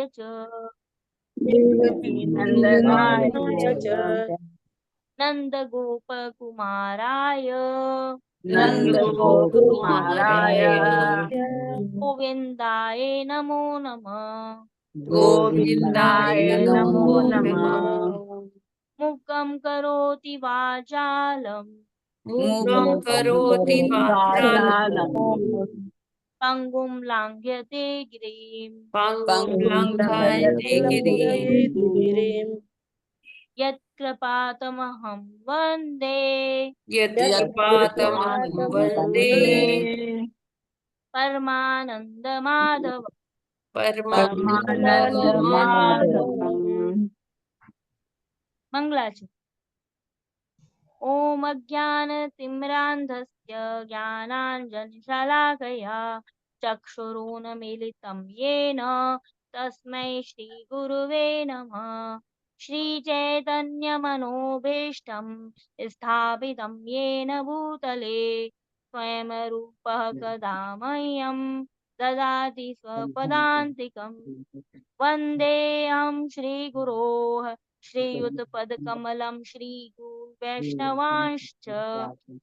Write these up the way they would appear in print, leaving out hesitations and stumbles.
च नंदनाय च नन्दगोपकुमाराय नन्दगोपकुमाराय गोविन्दाय नमो नमः। गोविन्दाय नमो नमः। मुखं करोति वाचालम् मुखं करोति वाचालं पङ्गुं लाङ्घ्यते गिरिं पङ्गुं लङ्घयते गिरिं यत्कृपातमहं वन्दे यत्कृपातमहं वन्दे परमानन्दमाधव। परमानन्दमाधवम्। मङ्गलाचरण। ॐ अज्ञानतिमिरान्धस्य ज्ञानाञ्जनशलाकया चक्षुरुन्मीलितं येन तस्मै श्रीगुरुवे नमः। श्रीचैतन्यमनोभीष्टं स्थापितं येन भूतले स्वयं रूपः कदा मह्यं ददाति स्वपदान्तिकं। वन्देऽहं श्रीगुरोः श्रीयुतपदकमलं श्रीगुरुवैष्णवांश्च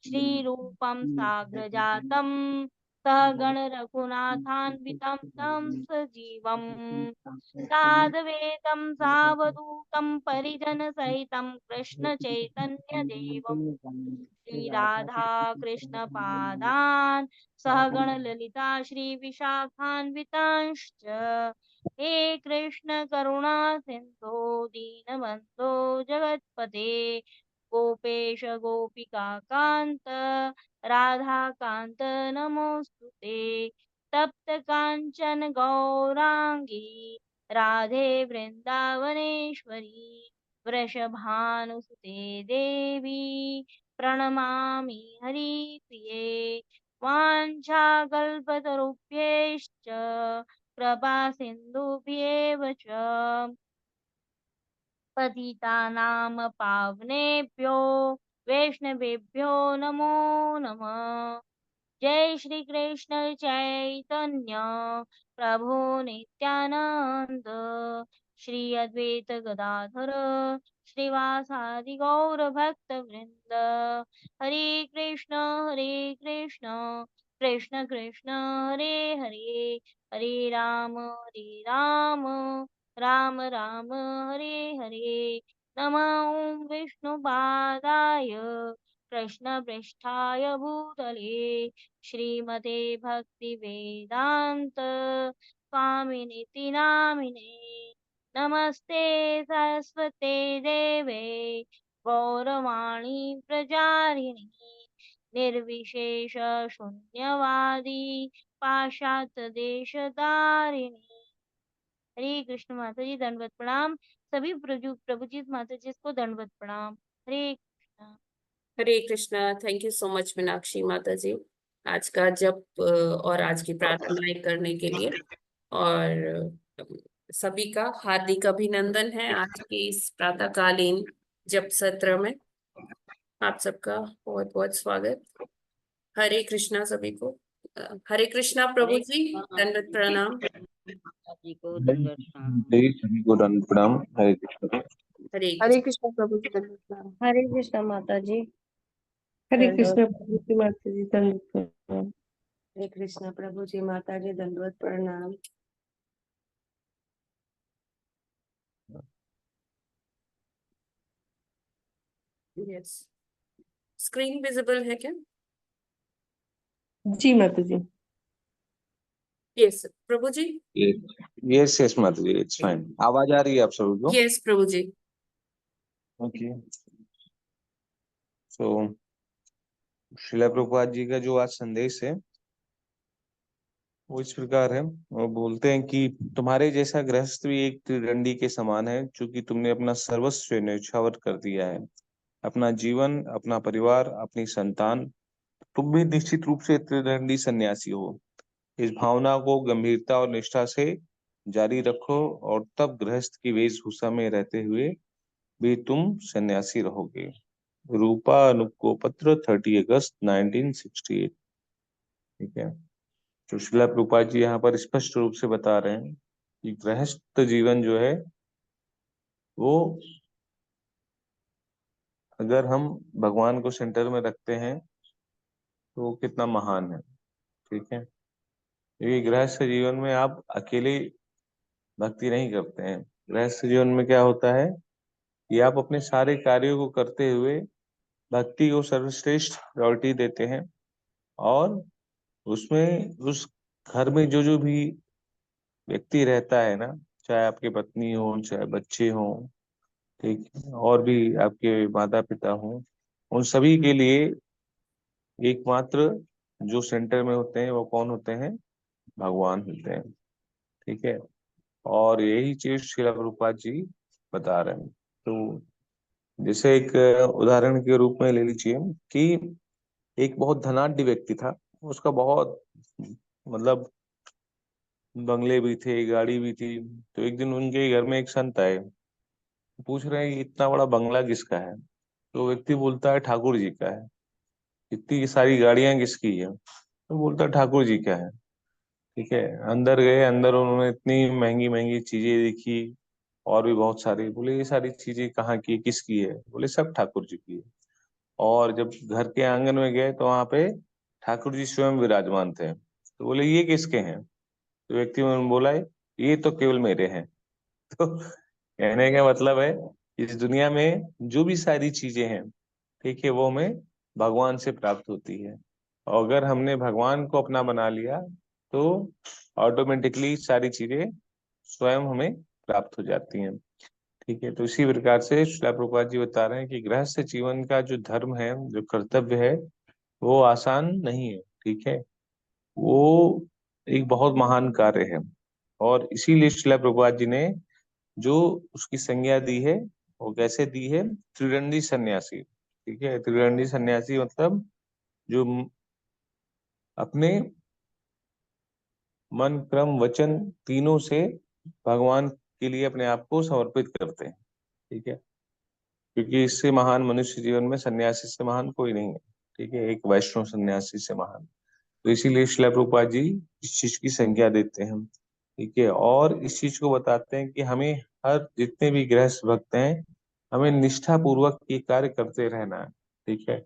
श्रीरूपं साग्रजातं सहगण रघुनाथान्वितं तं सजीवं साद्वैतं सावधूतं परिजनसहितं कृष्णचैतन्यदेवं श्रीराधा कृष्णपादान् सहगण ललिता श्रीविशाखान्वितांश्च। हे कृष्ण करुणा सिंधो दीनबंधो जगत्पते गोपेश गोपिका कांत राधा कांत नमोस्तुते। तप्त कांचन गौरांगी राधे वृंदावनेश्वरी वृषभानुसुते देवी प्रणमामि हरिप्रिये। वाञ्छाकल्पतरुभ्यश्च कृपा सिन्धुभ्येव च पतितानां पावनेभ्यो वैष्णवेभ्यो नमो नमः। जय श्री कृष्ण चैतन्य प्रभु नित्यानंद श्री अद्वैत गदाधर श्रीवासादि गौर भक्त वृंद। हरे कृष्ण कृष्ण कृष्ण हरे हरे हरे राम राम राम हरे हरे। नमः ॐ विष्णुपादाय कृष्णपृष्ठाय भूतले श्रीमते भक्तिवेदान्त स्वामिनिति नामिने। नमस्ते सरस्वते देवे गौरवाणी प्रचारिणी निर्विशेष शून्यवादी पाश्चात्य देशतारिणी। हरे कृष्ण माता जी दंडवत प्रणाम। सभी प्रभुजी माता जी को दंडवत प्रणाम। Hare Krishna. Hare Krishna. Thank you so much Meenakshi माता जी, आज का जप और आज की प्रार्थनाएं करने के लिए। और सभी का हार्दिक अभिनंदन है आज के इस प्रातःकालीन जप सत्र में। आप सबका बहुत बहुत स्वागत। हरे कृष्णा सभी को। हरे कृष्णा प्रभु जी, दंडवत प्रणाम। जी सभी को दंड प्रणाम। हरे कृष्ण। हरे कृष्ण प्रभु जी दंडवत प्रणाम। हरे कृष्णा माता जी। हरे कृष्ण प्रभु जी माता जी दंडवत प्रणाम। हरे कृष्णा प्रभु जी माता जी दंडवत प्रणाम। यस, स्क्रीन विजिबल है क्या? जी माता जी। यस प्रभु जी। यस यस माता जी, इट्स फाइन। आवाज आ रही है आप सभी को? यस प्रभु जी। ओके। सो श्रीला प्रभुपाद जी का जो आज संदेश है वो इस प्रकार है। वो बोलते हैं कि तुम्हारे जैसा गृहस्थ भी एक त्रिदंडी के समान है, चूंकि तुमने अपना सर्वस्व न्यौछावर कर दिया है, अपना जीवन, अपना परिवार, अपनी संतान। तुम भी निश्चित रूप से त्रिदंडी सन्यासी हो। इस भावना को गंभीरता और निष्ठा से जारी रखो और तब गृहस्थ की वेशभूषा में रहते हुए भी तुम सन्यासी रहोगे। रूपा अनुकोपत्र 30 अगस्त 1968। ठीक है। तो श्रीला प्रभुपाद जी यहाँ पर स्पष्ट रूप से बता रहे हैं कि गृहस्थ जीवन जो है वो, अगर हम भगवान को सेंटर में रखते हैं तो वो कितना महान है। ठीक है, क्योंकि गृहस्थ जीवन में आप अकेले भक्ति नहीं करते हैं। गृहस्थ जीवन में क्या होता है कि आप अपने सारे कार्यों को करते हुए भक्ति को सर्वश्रेष्ठ प्रायोरिटी देते हैं, और उसमें उस घर में जो जो भी व्यक्ति रहता है ना, चाहे आपकी पत्नी हो, चाहे बच्चे हो, ठीक है, और भी आपके माता पिता हो, उन सभी के लिए एकमात्र जो सेंटर में होते हैं वो कौन होते हैं? भगवान होते हैं। ठीक है, और यही चीज श्रील प्रभुपाद जी बता रहे हैं। तो जैसे एक उदाहरण के रूप में ले लीजिए कि एक बहुत धनाढ्य व्यक्ति था, उसका बहुत मतलब बंगले भी थे, गाड़ी भी थी। तो एक दिन उनके घर में एक संत आए, पूछ रहे हैं कि इतना बड़ा बंगला किसका है? तो व्यक्ति बोलता है ठाकुर जी का है। इतनी सारी गाड़ियां किसकी है? तो बोलता है ठाकुर जी का है। ठीक है, अंदर गए, अंदर उन्होंने इतनी महंगी महंगी चीजें देखी, और भी बहुत सारी। बोले ये सारी चीजें कहाँ की है, किसकी है? बोले सब ठाकुर जी की है। और जब घर के आंगन में गए तो वहां पे ठाकुर जी स्वयं विराजमान थे। तो बोले ये किसके हैं? तो व्यक्ति ने बोला ये तो केवल मेरे हैं। तो कहने का मतलब है इस दुनिया में जो भी सारी चीजें हैं, ठीक है, वो हमें भगवान से प्राप्त होती है। और अगर हमने भगवान को अपना बना लिया तो ऑटोमेटिकली सारी चीजें स्वयं हमें प्राप्त हो जाती हैं। ठीक है, तो इसी प्रकार से श्रील प्रभुपाद जी बता रहे हैं कि गृहस्थ जीवन का जो धर्म है, जो कर्तव्य है, वो आसान नहीं है। ठीक है, वो एक बहुत महान कार्य है। और इसीलिए श्रील प्रभुपाद जी ने जो उसकी संज्ञा दी है, वो कैसे दी है? त्रिदंडी सन्यासी। ठीक है, त्रिदंडी सन्यासी मतलब जो अपने मन क्रम वचन तीनों से भगवान के लिए अपने आप को समर्पित करते हैं। ठीक है, क्योंकि इससे महान मनुष्य जीवन में सन्यासी से महान कोई नहीं है। ठीक है, एक वैष्णव सन्यासी से महान। तो इसीलिए श्रील प्रभुपाद जी इस चीज की संज्ञा देते हैं। ठीक है, और इस चीज को बताते हैं कि हमें, हर जितने भी गृहस्थ भक्त हैं, हमें निष्ठा पूर्वक ये कार्य करते रहना है। ठीक है,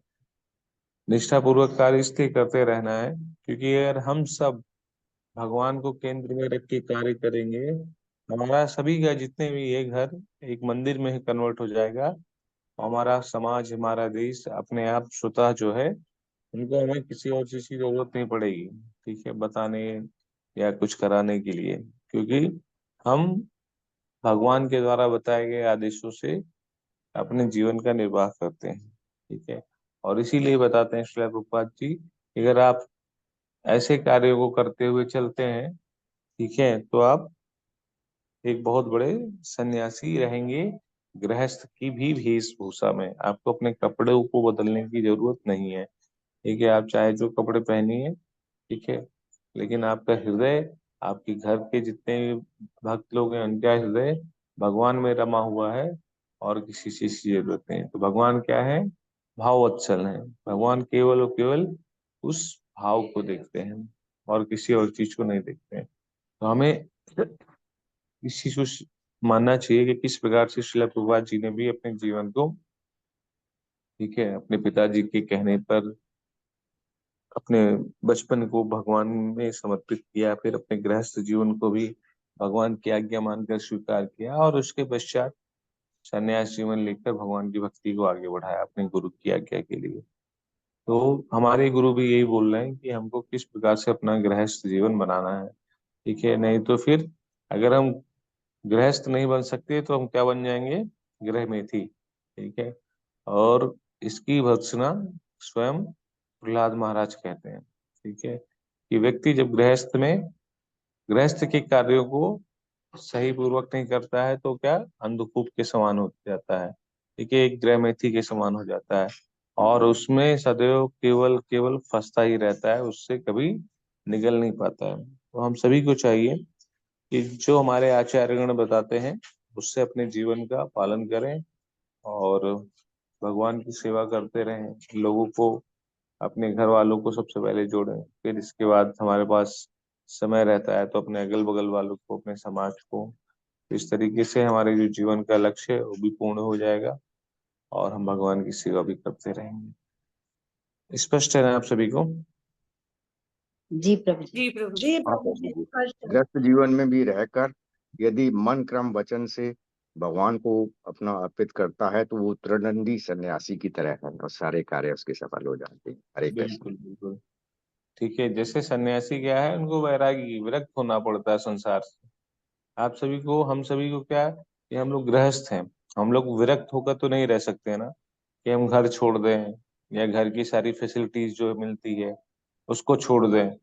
निष्ठा पूर्वक कार्य इसलिए करते रहना है क्योंकि अगर हम सब भगवान को केंद्र में रख के कार्य करेंगे, हमारा सभी का जितने भी ये घर एक मंदिर में कन्वर्ट हो जाएगा। हमारा समाज, हमारा देश अपने आप स्वतः जो है, उनको हमें किसी और चीज की जरूरत नहीं पड़ेगी। ठीक है, बताने या कुछ कराने के लिए, क्योंकि हम भगवान के द्वारा बताए गए आदेशों से अपने जीवन का निर्वाह करते हैं। ठीक है, और इसीलिए बताते हैं श्रील प्रभुपाद जी कि अगर आप ऐसे कार्यों को करते हुए चलते हैं, ठीक है, तो आप एक बहुत बड़े सन्यासी रहेंगे। गृहस्थ की भी वेशभूषा में आपको अपने कपड़ों को बदलने की जरूरत नहीं है। ठीक है, आप चाहे जो कपड़े पहनिए, ठीक है, लेकिन आपका हृदय, आपके घर के जितने भी भक्त लोग हैं, उनका हृदय भगवान में रमा हुआ है, और किसी चीज की जरूरत नहीं है। तो भगवान क्या है? भाववत्सल है। भगवान केवल और केवल उस भाव को देखते हैं, और किसी और चीज को नहीं देखते हैं। तो हमें इस चीज को मानना चाहिए कि किस प्रकार से श्रील प्रभुपाद जी ने भी अपने जीवन को, ठीक है, अपने पिताजी के कहने पर अपने बचपन को भगवान में समर्पित किया, फिर अपने गृहस्थ जीवन को भी भगवान की आज्ञा मानकर स्वीकार किया, और उसके पश्चात संन्यास जीवन लेकर भगवान की भक्ति को आगे बढ़ाया अपने गुरु की आज्ञा के लिए। तो हमारे गुरु भी यही बोल रहे हैं कि हमको किस प्रकार से अपना गृहस्थ जीवन बनाना है। ठीक है, नहीं तो फिर अगर हम गृहस्थ नहीं बन सकते तो हम क्या बन जाएंगे? गृह में थी। ठीक है, और इसकी भर्त्सना स्वयं प्रहलाद महाराज कहते हैं। ठीक है, कि व्यक्ति जब गृहस्थ के कार्यों को सही पूर्वक नहीं करता है तो क्या अंधकूप के समान हो जाता है। ठीक है, एक गृह मेथी के समान हो जाता है, और उसमें सदैव केवल केवल फंसता ही रहता है, उससे कभी निकल नहीं पाता है। तो हम सभी को चाहिए कि जो हमारे आचार्यगण बताते हैं उससे अपने जीवन का पालन करें, और भगवान की सेवा करते रहें, लोगों को, अपने घर वालों को सबसे पहले जोड़ें, फिर इसके बाद हमारे पास समय रहता है तो अपने अगल बगल वालों को, अपने समाज को, इस तरीके से हमारे जो जीवन का लक्ष्य है वो भी पूर्ण हो जाएगा और हम भगवान की सेवा भी करते रहेंगे। स्पष्ट है ना आप सभी को? जी प्रभु जी। जी प्रभु जी। जी हाँ प्रभु प्रभु जी जी। स्पष्ट है। गृहस्थ जीवन में भी रहकर यदि मन क्रम वचन से भगवान को अपना अर्पित करता है तो वो त्रिदंडी सन्यासी की तरह है और सारे कार्य उसके सफल हो जाते हैं। हरे कृष्ण। बिल्कुल बिल्कुल। ठीक है, जैसे सन्यासी क्या है, उनको वैरागी, विरक्त होना पड़ता है संसार से। आप सभी को, हम सभी को क्या है कि हम लोग गृहस्थ हैं, हम लोग विरक्त होकर तो नहीं रह सकते ना, कि हम घर छोड़ दें या घर की सारी फैसिलिटीज जो मिलती है उसको छोड़ दें,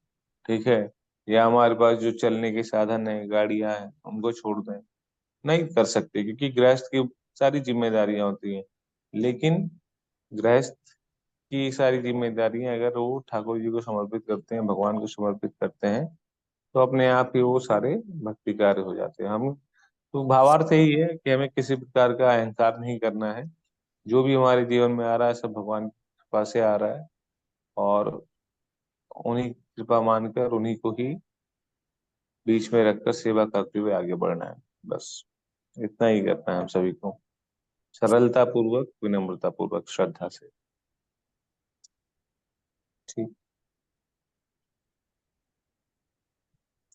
ठीक है, या हमारे पास जो चलने के साधन है, गाड़ियां हैं, उनको छोड़ दें। नहीं कर सकते, क्योंकि गृहस्थ की सारी जिम्मेदारियां होती हैं। लेकिन गृहस्थ की सारी जिम्मेदारियां अगर वो ठाकुर जी को समर्पित करते हैं, भगवान को समर्पित करते हैं, तो अपने आप ही वो सारे भक्ति कार्य हो जाते हैं। हम तो भावार्थ यही है कि हमें किसी प्रकार का अहंकार नहीं करना है। जो भी हमारे जीवन में आ रहा है सब भगवान की कृपा से आ रहा है, और उन्हीं की कृपा मानकर उन्हीं को ही बीच में रखकर सेवा करते हुए आगे बढ़ना है। बस इतना ही करना है हम सभी को, सरलता पूर्वक, विनम्रता पूर्वक, श्रद्धा से। ठीक,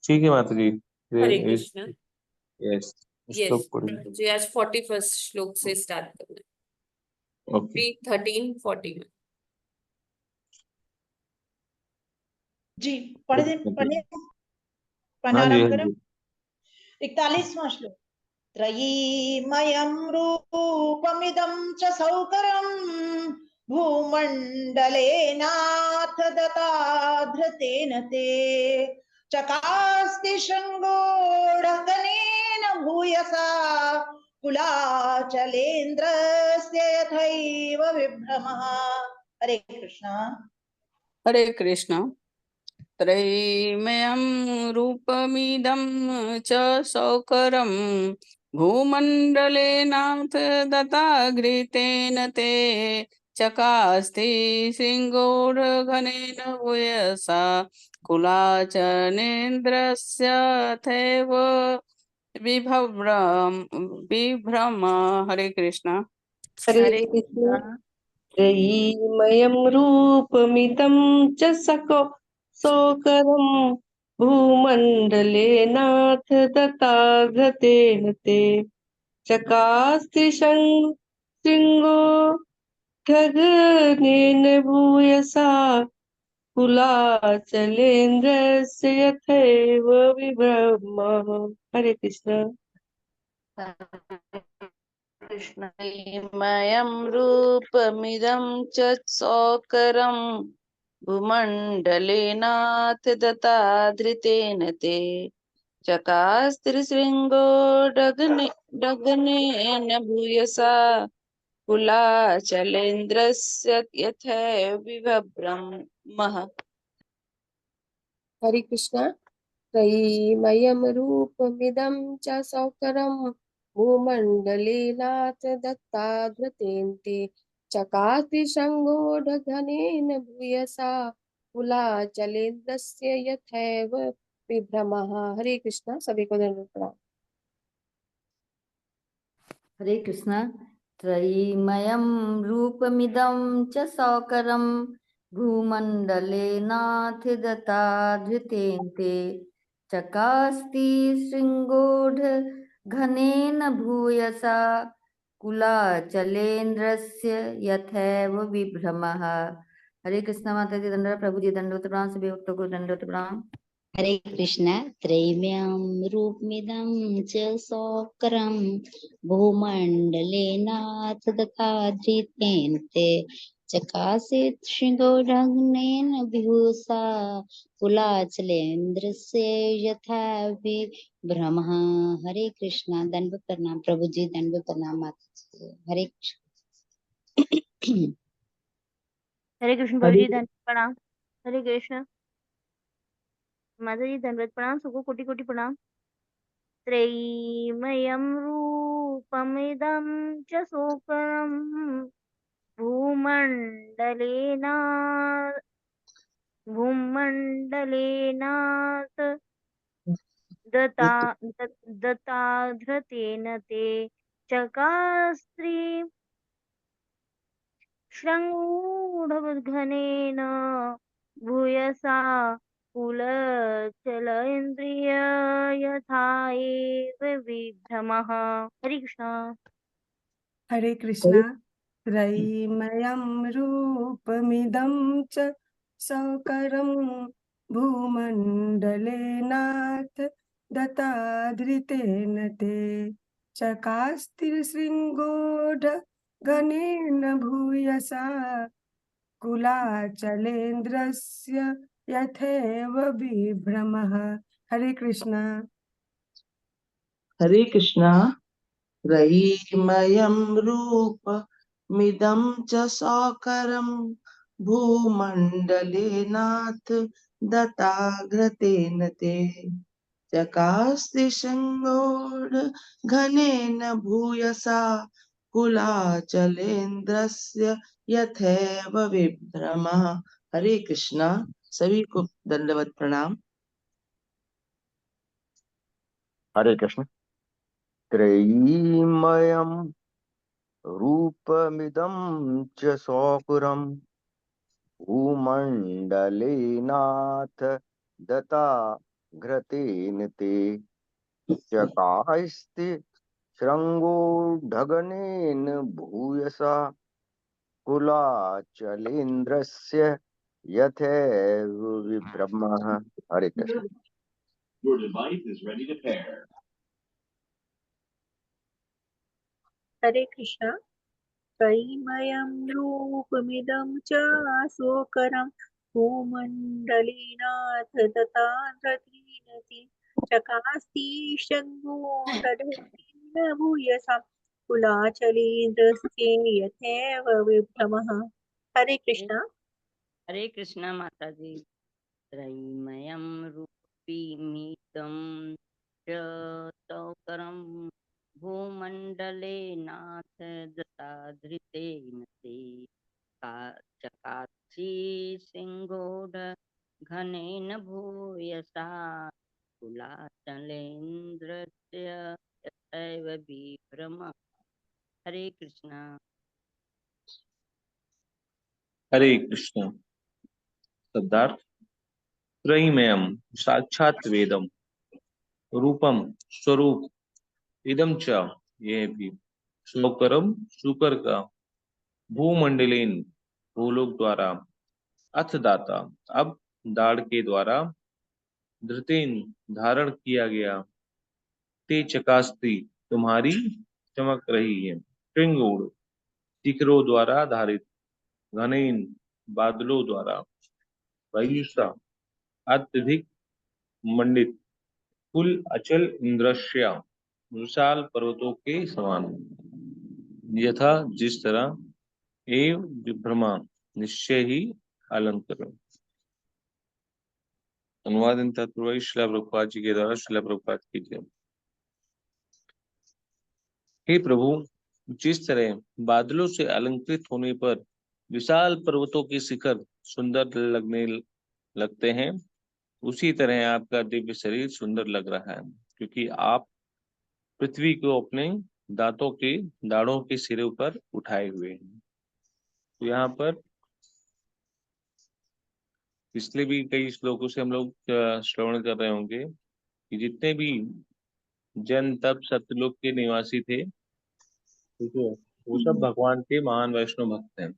ठीक है माता जी। हरे ये इस, कृष्ण। यस, यस श्लोक पढ़िए। प्रभु जी, आज 41 श्लोक से स्टार्ट करना है। ओके। 13-40 में। जी पढ़ दे, पढ़े हाँ जी, प्रारंभ हाँ करें। जी। 41वां श्लोक। त्रयीमयं रूपमिदं च सौकरं भूमण्डलेनाथ दत्ताधृतेन ते चकास्ति शृङ्गोढगनेन भूयसा कुलाचलेन्द्रस्य यथैव विभ्रमः। हरे कृष्णा। हरे कृष्ण। त्रयीमयं रूपमिदं च सौकरं भूमण्डलेनाथ दत्ताघृतेन ते चकास्ति सिंहूढघनेन भूयसा कुलाचनेन्द्रस्य थैव विभ्रम। हरे कृष्ण। हरे हरे कृष्ण। कृष्णा। त्रयीमयं रूपमिदं च सौकरं भूमण्डलेनाथ दत्ताघृतेन ते चकास्ति शृङ्गो गगनेन भूयसा कुलाचलेन्द्रस्य यथैव विभ्रमः। हरे कृष्ण। कृष्णमयं रूपमिदं च सौकरं भूमण्डलेनाथ दत्ताधृतेन ते चकास्त्रिशृङ्गो डगनेन भूयसा कुलाचलेन्द्रस्य यथैव विभ्रमः। हरे कृष्णा। त्रयीमयं रूपमिदं च सौकरं भूमण्डलेनाथ दत्ताधृतेन ते चकास्ति शङ्गोढघनेन भूयसा कुलाचलेन्द्रस्य यथैव विभ्रमः। हरे कृष्णा। सभी को धन्यवाद प्रणाम। हरे कृष्ण। त्रयीमयं रूपमिदं च सौकरं भूमण्डलेनाथ दत्ताधृतेन ते चकास्ति शृङ्गोढ घनेन भूयसा कुलाचलेन्द्रस्य यथैव विभ्रमः। हरे कृष्ण माता जी दंडवत, प्रभु जी दंडवत प्रणाम, सभी भक्तों को दंडवत प्रणाम। हरे कृष्ण। त्रैम्यं रूपमिदं च सौकरं भूमण्डलेनाथ दत्ताधृतेन ते चकासित शृङ्गोढघनेन विभूषा कुलाचलेन्द्रस्य यथा विभ्रमः। हरे कृष्ण। दंडवत प्रणाम प्रभु जी, दंडवत प्रणाम माता जी। हरे कृष्ण। हरे कृष्ण प्रभु जी, धन्यवाद प्रणाम। हरे कृष्ण माता जी, धन्यवाद प्रणाम, सबको कोटि कोटि प्रणाम। त्रयीमयं रूपमिदं च सौकरं भूमण्डलेना भूमण्डलेनाथ दत्ताधृतेन ते चकास्त्री श्रृङ्गूढघनेन भूयसा कुलचल इन्द्रिय यथा एव विभ्रमः। हरे कृष्णा। हरे कृष्णा। त्रयीमयं रूपमिदं च सौकरं भूमण्डलेनाथ दत्ताधृतेन ते चकास्तिशृङ्गोढ घनेन भूयसा कुलाचलेन्द्रस्य यथैव विभ्रमः। हरे कृष्णा। हरे कृष्णा। रहीमयं रूपमिदं च सौकरं भूमण्डलेनाथ दत्ताघ्रतेन ते चकास्तिशृङ्गोढ घनेन भूयसा कुलाचलेन्द्रस्य यथैव विभ्रमः। हरे कृष्णा। सभी को दंडवत प्रणाम। हरे कृष्ण। त्रयीमयं रूपमिदं च सौकुरं भूमण्डलेनाथ दत्ताघ्रतेन ते चकास्ति शृङ्गोढगनेन भूयसा कुलाचलेन्द्रस्य यथैव विभ्रमः। हरे कृष्ण। हरे कृष्णा। त्रयीमयं रूपमिदं च सौकरं भूमण्डलेनाथ दत्ताधृतेन ते चकास्ति शङ्गोढघनेन भूयसा कुलाचलेन्द्रस्य यथैव विभ्रमः। हरे कृष्णा। हरे कृष्णा माता जी। त्रयीमयं रूपमिदं च सौकरं भूमण्डलेनाथ दत्ताधृतेन ते चकास्ति सिंहोढ घनेन भूयसा कुलाचलेन्द्रस्य यथैव विभ्रमः। हरे कृष्णा। हरे कृष्ण। शब्दार्थ। त्रयीमयम साक्षात वेदम, रूपम स्वरूप, इदम च यह भी, शौकरम शुकर का, भूमंडलेन भूलोक द्वारा, अथ दाता अब दाढ़ के द्वारा, धृतेन धारण किया गया, ते चकास्ती तुम्हारी चमक रही है, श्रृंगोड़ शिखरों द्वारा धारित, घनेन बादलों द्वारा, वायुसा अत्यधिक मंडित, कुल अचल इंद्रश्या विशाल पर्वतों के समान, यथा जिस तरह, एव विभ्रमा निश्चय ही अलंकृत। अनुवाद इन तत्व श्रील प्रभुपाद जी के द्वारा श्रील प्रभुपाद कीजिए। हे प्रभु, जिस तरह बादलों से अलंकृत होने पर विशाल पर्वतों के शिखर सुंदर लगते हैं, उसी तरह आपका दिव्य शरीर सुंदर लग रहा है, क्योंकि आप पृथ्वी को अपने दांतों के दाढ़ों के सिरे पर उठाए हुए हैं। तो यहाँ पर पिछले भी कई श्लोकों से हम लोग श्रवण कर रहे होंगे कि जितने भी जन तप सत्यलोक के निवासी थे, ठीक है, वो सब भगवान के महान वैष्णव भक्त हैं,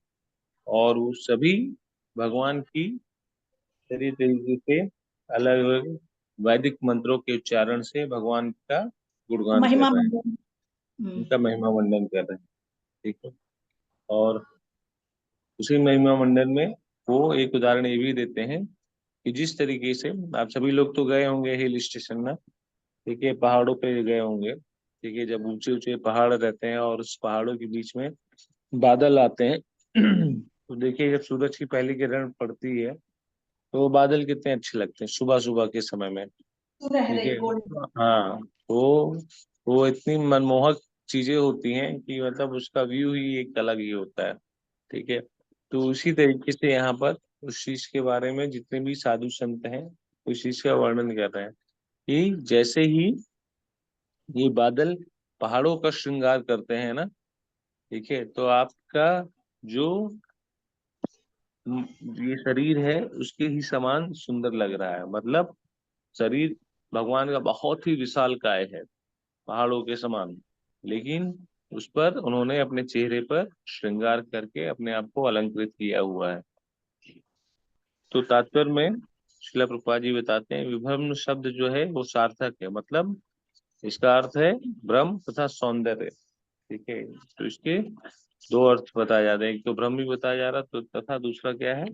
और वो सभी भगवान की सही तरीके से अलग अलग वैदिक मंत्रों के उच्चारण से भगवान का गुणगान कर महिमा रहे हैं, मंडन। उनका महिमा मंडन कर रहे हैं। ठीक है। और उसी महिमा मंडन में वो एक उदाहरण ये भी देते हैं कि जिस तरीके से आप सभी लोग तो गए होंगे हिल स्टेशन में, ठीक है, पहाड़ों पे गए होंगे, ठीक है, जब ऊंचे ऊंचे पहाड़ रहते हैं और उस पहाड़ों के बीच में बादल आते हैं तो देखिए जब सूरज की पहली किरण पड़ती है तो वो बादल कितने अच्छे लगते हैं सुबह सुबह के समय में। ठीक है। हाँ, वो इतनी मनमोहक चीजें होती हैं कि मतलब उसका व्यू ही एक अलग ही होता है। ठीक है। तो उसी तरीके से यहाँ पर उस चीज के बारे में जितने भी साधु संत हैं उस चीज का वर्णन कर रहे हैं कि जैसे ही ये बादल पहाड़ों का श्रृंगार करते हैं ना, ठीक है, तो आपका जो ये शरीर है उसके ही समान सुंदर लग रहा है। मतलब शरीर भगवान का बहुत ही विशालकाय है, पहाड़ों के समान, लेकिन उस पर उन्होंने अपने चेहरे पर श्रृंगार करके अपने आप को अलंकृत किया हुआ है। तो तात्पर्य में श्रील प्रभुपाद जी बताते हैं विभ्रम शब्द जो है वो सार्थक है, मतलब इसका अर्थ है ब्रह्म तथा सौंदर्य। ठीक है, तो इसके दो अर्थ बताए जाते हैं, एक तो ब्रह्म भी बताया जा रहा तो तथा दूसरा क्या है,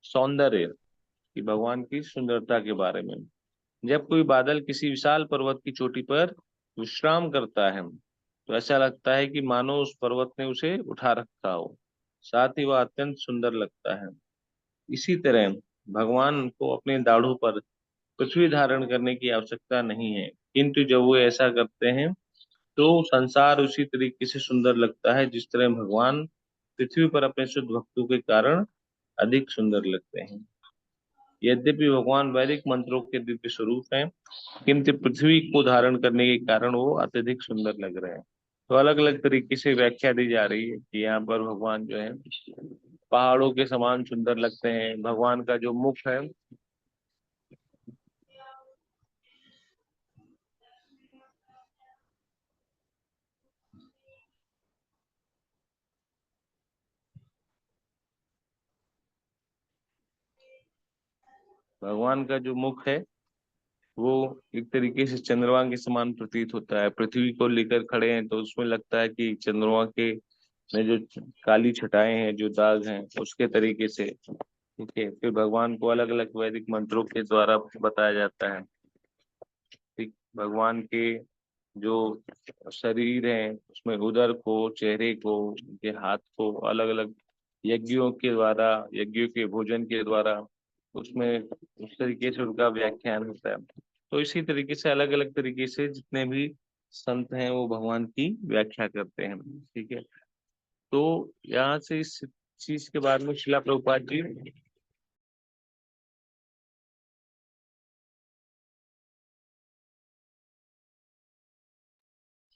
सौंदर्य, कि भगवान की सुंदरता के बारे में। जब कोई बादल किसी विशाल पर्वत की चोटी पर विश्राम करता है तो ऐसा लगता है कि मानो उस पर्वत ने उसे उठा रखा हो, साथ ही वह अत्यंत सुंदर लगता है। इसी तरह भगवान को अपने दाढ़ों पर पृथ्वी धारण करने की आवश्यकता नहीं है, किंतु जब वो ऐसा करते हैं तो संसार उसी तरीके से सुंदर लगता है जिस तरह भगवान पृथ्वी पर अपने शुद्ध भक्तों के कारण अधिक सुंदर लगते हैं। यद्यपि भगवान वैदिक मंत्रों के दिव्य स्वरूप हैं, किंतु पृथ्वी को धारण करने के कारण वो अत्यधिक सुंदर लग रहे हैं। तो अलग अलग तरीके से व्याख्या दी जा रही है कि यहाँ पर भगवान जो है पहाड़ों के समान सुंदर लगते हैं। भगवान का जो मुख है भगवान का जो मुख है वो एक तरीके से चंद्रमा के समान प्रतीत होता है। पृथ्वी को लेकर खड़े हैं तो उसमें लगता है कि चंद्रमा के में जो काली छटाएं हैं, जो दाग हैं, उसके तरीके से। ठीक है, फिर भगवान को अलग अलग वैदिक मंत्रों के द्वारा बताया जाता है। ठीक, भगवान के जो शरीर है उसमें उदर को, चेहरे को, उनके हाथ को अलग अलग यज्ञों के द्वारा, यज्ञों के भोजन के द्वारा उसमें उस तरीके से उनका व्याख्यान होता है। तो इसी तरीके से अलग अलग तरीके से जितने भी संत हैं वो भगवान की व्याख्या करते हैं। ठीक है, तो यहाँ से इस चीज के बारे में श्रील प्रभुपाद जी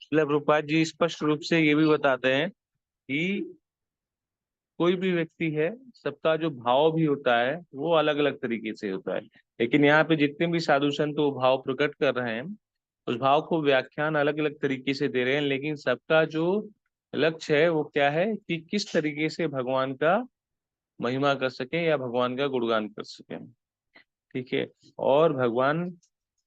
श्रील प्रभुपाद जी स्पष्ट रूप से ये भी बताते हैं कि कोई भी व्यक्ति है, सबका जो भाव भी होता है वो अलग अलग तरीके से होता है, लेकिन यहाँ पे जितने भी साधु संत वो भाव प्रकट कर रहे हैं उस भाव को व्याख्यान अलग अलग तरीके से दे रहे हैं, लेकिन सबका जो लक्ष्य है वो क्या है कि किस तरीके से भगवान का महिमा कर सके या भगवान का गुणगान कर सके। ठीक है, और भगवान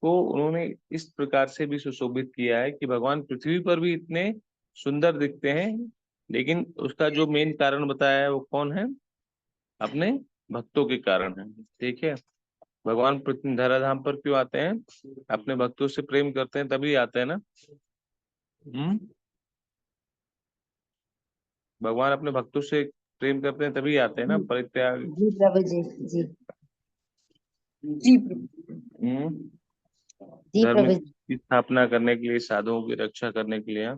को उन्होंने इस प्रकार से भी सुशोभित किया है कि भगवान पृथ्वी पर भी इतने सुंदर दिखते हैं, लेकिन उसका जो मेन कारण बताया है वो कौन है, अपने भक्तों के कारण है। ठीक है, भगवान पृथ्वी धराधाम पर क्यों आते हैं, अपने भक्तों से प्रेम करते हैं तभी आते हैं ना। भगवान अपने भक्तों से प्रेम करते हैं तभी आते हैं ना, परित्याग। जी प्रभु जी। जी जी प्रभु। जी धर्म प्रभु जी। की स्थापना करने के लिए, साधुओं की रक्षा करने के लिए,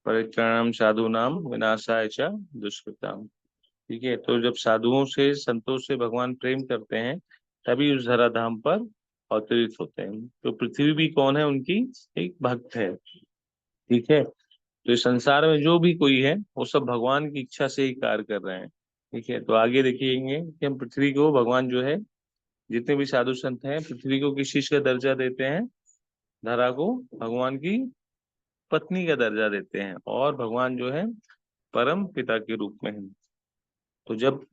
परित्राणम साधु नाम विनाशाय च दुष्कृताम। ठीक है, तो जब साधुओं से, संतों से भगवान प्रेम करते हैं तभी उस धराधाम पर अवतरित होते हैं। तो पृथ्वी भी कौन है, उनकी एक भक्त है। ठीक है, तो इस संसार में जो भी कोई है वो सब भगवान की इच्छा से ही कार्य कर रहे हैं। ठीक है, तो आगे देखिएंगे कि हम पृथ्वी को, भगवान जो है, जितने भी साधु संत हैं पृथ्वी को किस चीज का दर्जा देते हैं, धरा को भगवान की पत्नी का दर्जा देते हैं, और भगवान जो है परम पिता के रूप में है। तो जब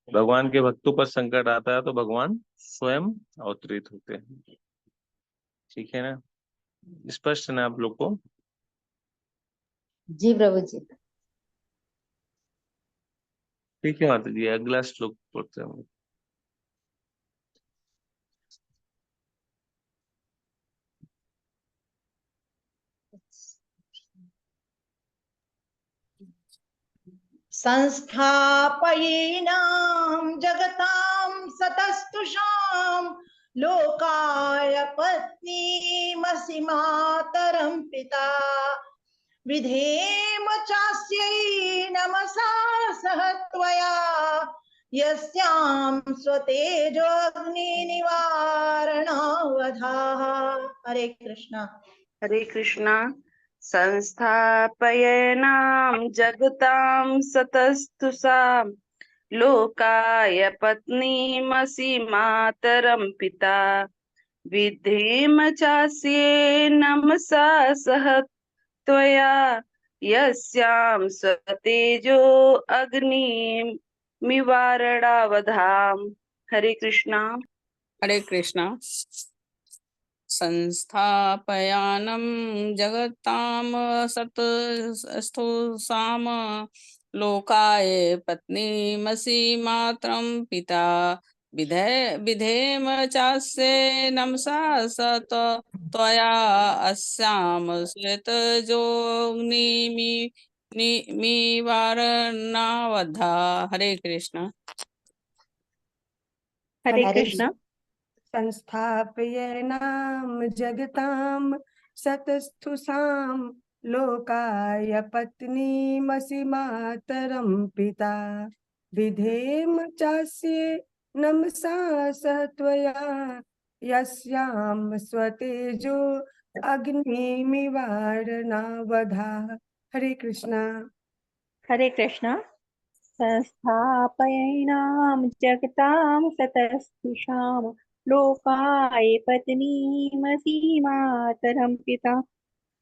भगवान के भक्तों पर संकट आता है तो भगवान स्वयं अवतरित होते हैं। ठीक है ना, स्पष्ट है ना आप लोग को। जी प्रभु जी। ठीक है माता जी, अगला श्लोक पढ़ते हैं। संस्थापयेनां जगतां सतस्तुषां लोकाय पत्नीमसि मातरं पिता विधेम चास्यै नमसा सह त्वया यस्यां स्वतेजोऽग्निनिवारणवधाः। हरे कृष्ण। हरे कृष्णा। संस्थापयेनां जगतां सतस्तु सां लोकाय पत्नीमसि मातरं पिता विधेम चास्ये नमसा सह त्वया यस्यां स्वतेजो अग्निमिवारणावधाम्। हरे कृष्णा। हरे कृष्णा। संस्थापयानं जगतां सतस्तु साम लोकाय पत्नीमसि मातरं पिता विधेम चास्य नमसा सत त्वया अस्याम श्वेतजोनिमिवारणावधा। हरे कृष्ण। हरे हरे कृष्णा। संस्थापयेनां जगतां सतस्तु सां लोकाय पत्नीमसि मातरं पिता विधेम चास्ये नमसा सह त्वया यस्यां स्वतेजो अग्निमिवारणावधा। हरे कृष्णा। हरे कृष्णा। संस्थापयेनां जगतां सतस्तिषां लोकाय पत्नीमसि मातरं पिता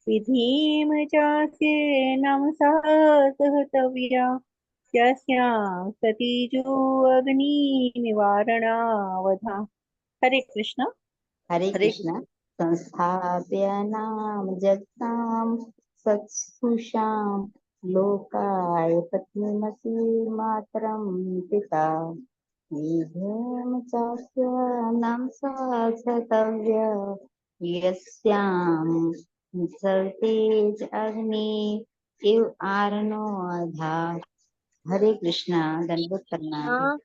विधिं चास्य नमसा सहतव्या यस्यां सतीजो अग्निनिवारणावधा। हरे कृष्णा। हरे हरे कृष्ण। संस्थाप्यनां जगतां सत्सुषां लोकाय पत्नीमसि मातरं पिता विधेम चास्य नमसा सतव्य यस्यां सर्तेज अग्नि इव आरणो अधा। हरे कृष्णा। दंडवत प्रणाम।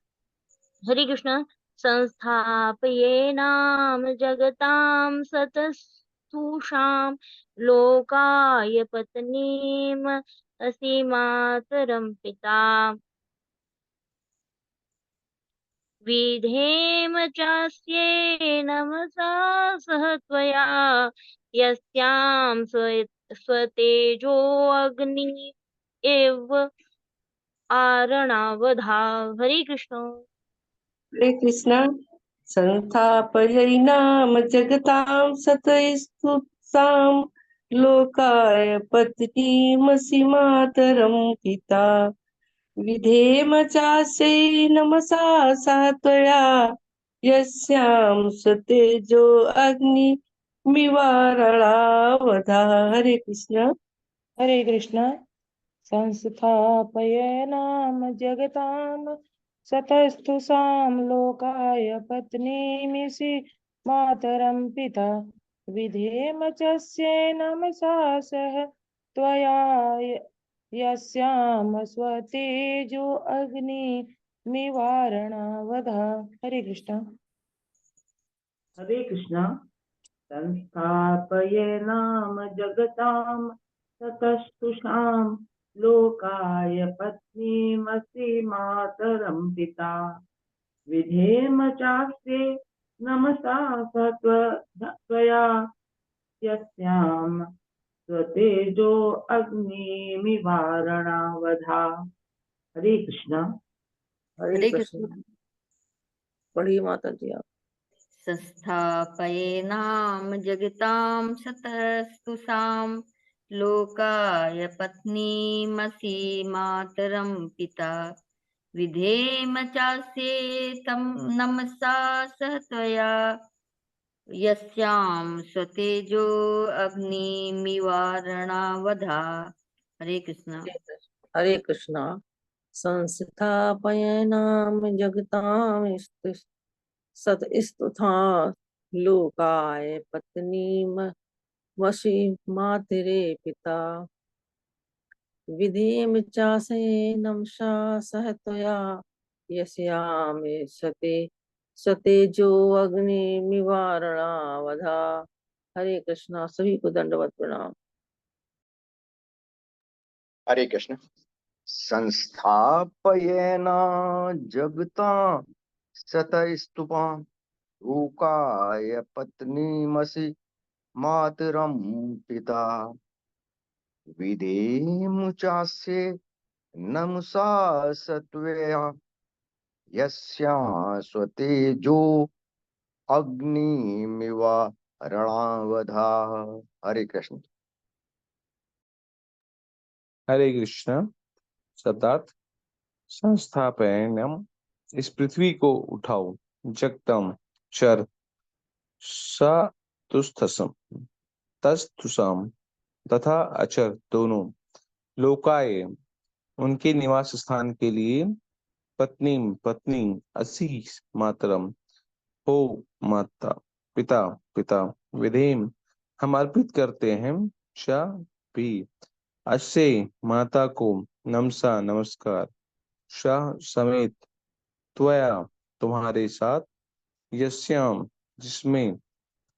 हरे कृष्ण। संस्थापयेनां जगतां सतस्तुषां लोकाय पत्नीम् असि मातरं पिता विधेम चास्ये नमसा सह त्वया यस्यां स्वतेजो अग्नि एव आरणावधा। हरे कृष्ण। हरे कृष्णा। संस्थापयैनां जगतां सतस्तु सां लोकाय पत्नीमसि मातरं पिता विधेम चास्यै नमसा सा त्वया यस्यां स्वतेजो अग्निमिवारणावधा। हरे कृष्ण। हरे कृष्ण। संस्थापयेनां जगतां सतस्तु सां लोकाय पत्नीमिषि मातरं पिता विधेम चस्ये नमसा सह त्वया यस्यां स्वतेजो अग्निमिवारणावधा। हरे कृष्ण। हरे कृष्णा। संस्थापयेनां जगतां सतस्तुषां लोकाय पत्नीमसि मातरं पिता विधेम चास्ये नमसा त्वया यस्यां स्वतेजो अग्निमिवारणावधा। हरे कृष्णा। हरे कृष्ण। पढ़िए माता जी आप। संस्थापयेनां जगतां सतस्तु सां लोकाय पत्नीमसि मातरं पिता विधेम चास्ये तं नमसा सह त्वया यस्यां स्वतेजो अग्निमिवारणावधा। हरे कृष्ण। हरे कृष्णा। संस्थापयेनां जगतां सतस्तुषां लोकाय पत्नीमसि मातरे पिता विधेम चास्ये नमसा सह त्वया यस्यां सतेजो अग्निमिवारणावधा। हरे कृष्णा। सभी को दंडवत प्रणाम। हरे कृष्ण। संस्थापयेन जगता सतस्तुपां लोकाय पत्नीमसि मातरं पिता विधेम चास्य नमसा सत्वया यस्यास्वतेजो अग्निमिव रणावधा। हरे कृष्ण। हरे कृष्ण। शब्दार्थ संस्थापयनम, इस पृथ्वी को उठाओ, जगतम चर, सतुस्थसम तस्थुसम तथा अचर दोनों, लोकाय उनके निवास स्थान के लिए, पत्नी पत्नी, असी मातरम हो माता, पिता पिता, विधेम हम अर्पित करते हैं, च भी अस्य माता को, नमसा नमस्कार, शाह समेत, त्वया तुम्हारे साथ, यस्याम जिसमें,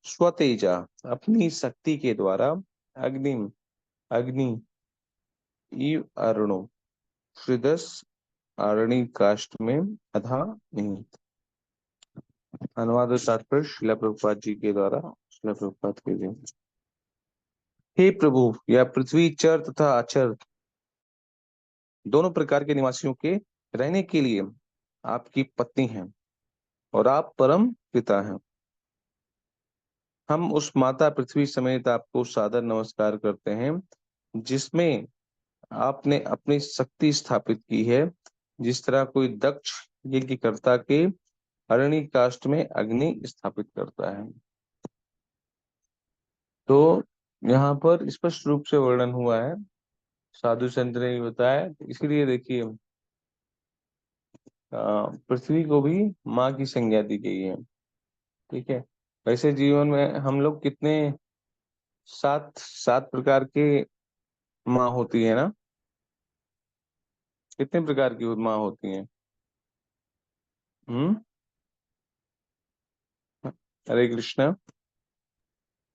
स्वतेजा अपनी शक्ति के द्वारा, अग्निम अग्नि, ईव अरुणो हृदस आरणी काष्ठ में, अधा निहित। अनुवाद और तात्पर्य श्रील प्रभुपाद जी के द्वारा। श्रील प्रभुपाद के जी। हे प्रभु, यह पृथ्वी चर तथा अचर दोनों प्रकार के निवासियों के रहने के लिए आपकी पत्नी हैं और आप परम पिता हैं। हम उस माता पृथ्वी समेत आपको सादर नमस्कार करते हैं जिसमें आपने अपनी शक्ति स्थापित की है, जिस तरह कोई दक्ष यज्ञकर्ता के अरणी काष्ठ में अग्नि स्थापित करता है। तो यहाँ पर स्पष्ट रूप से वर्णन हुआ है, साधु संत ने भी बताया। इसीलिए देखिए पृथ्वी को भी माँ की संज्ञा दी गई है। ठीक है। वैसे जीवन में हम लोग कितने, सात सात प्रकार के माँ होती है ना, कितने प्रकार की माँ होती हैं? हरे कृष्णा।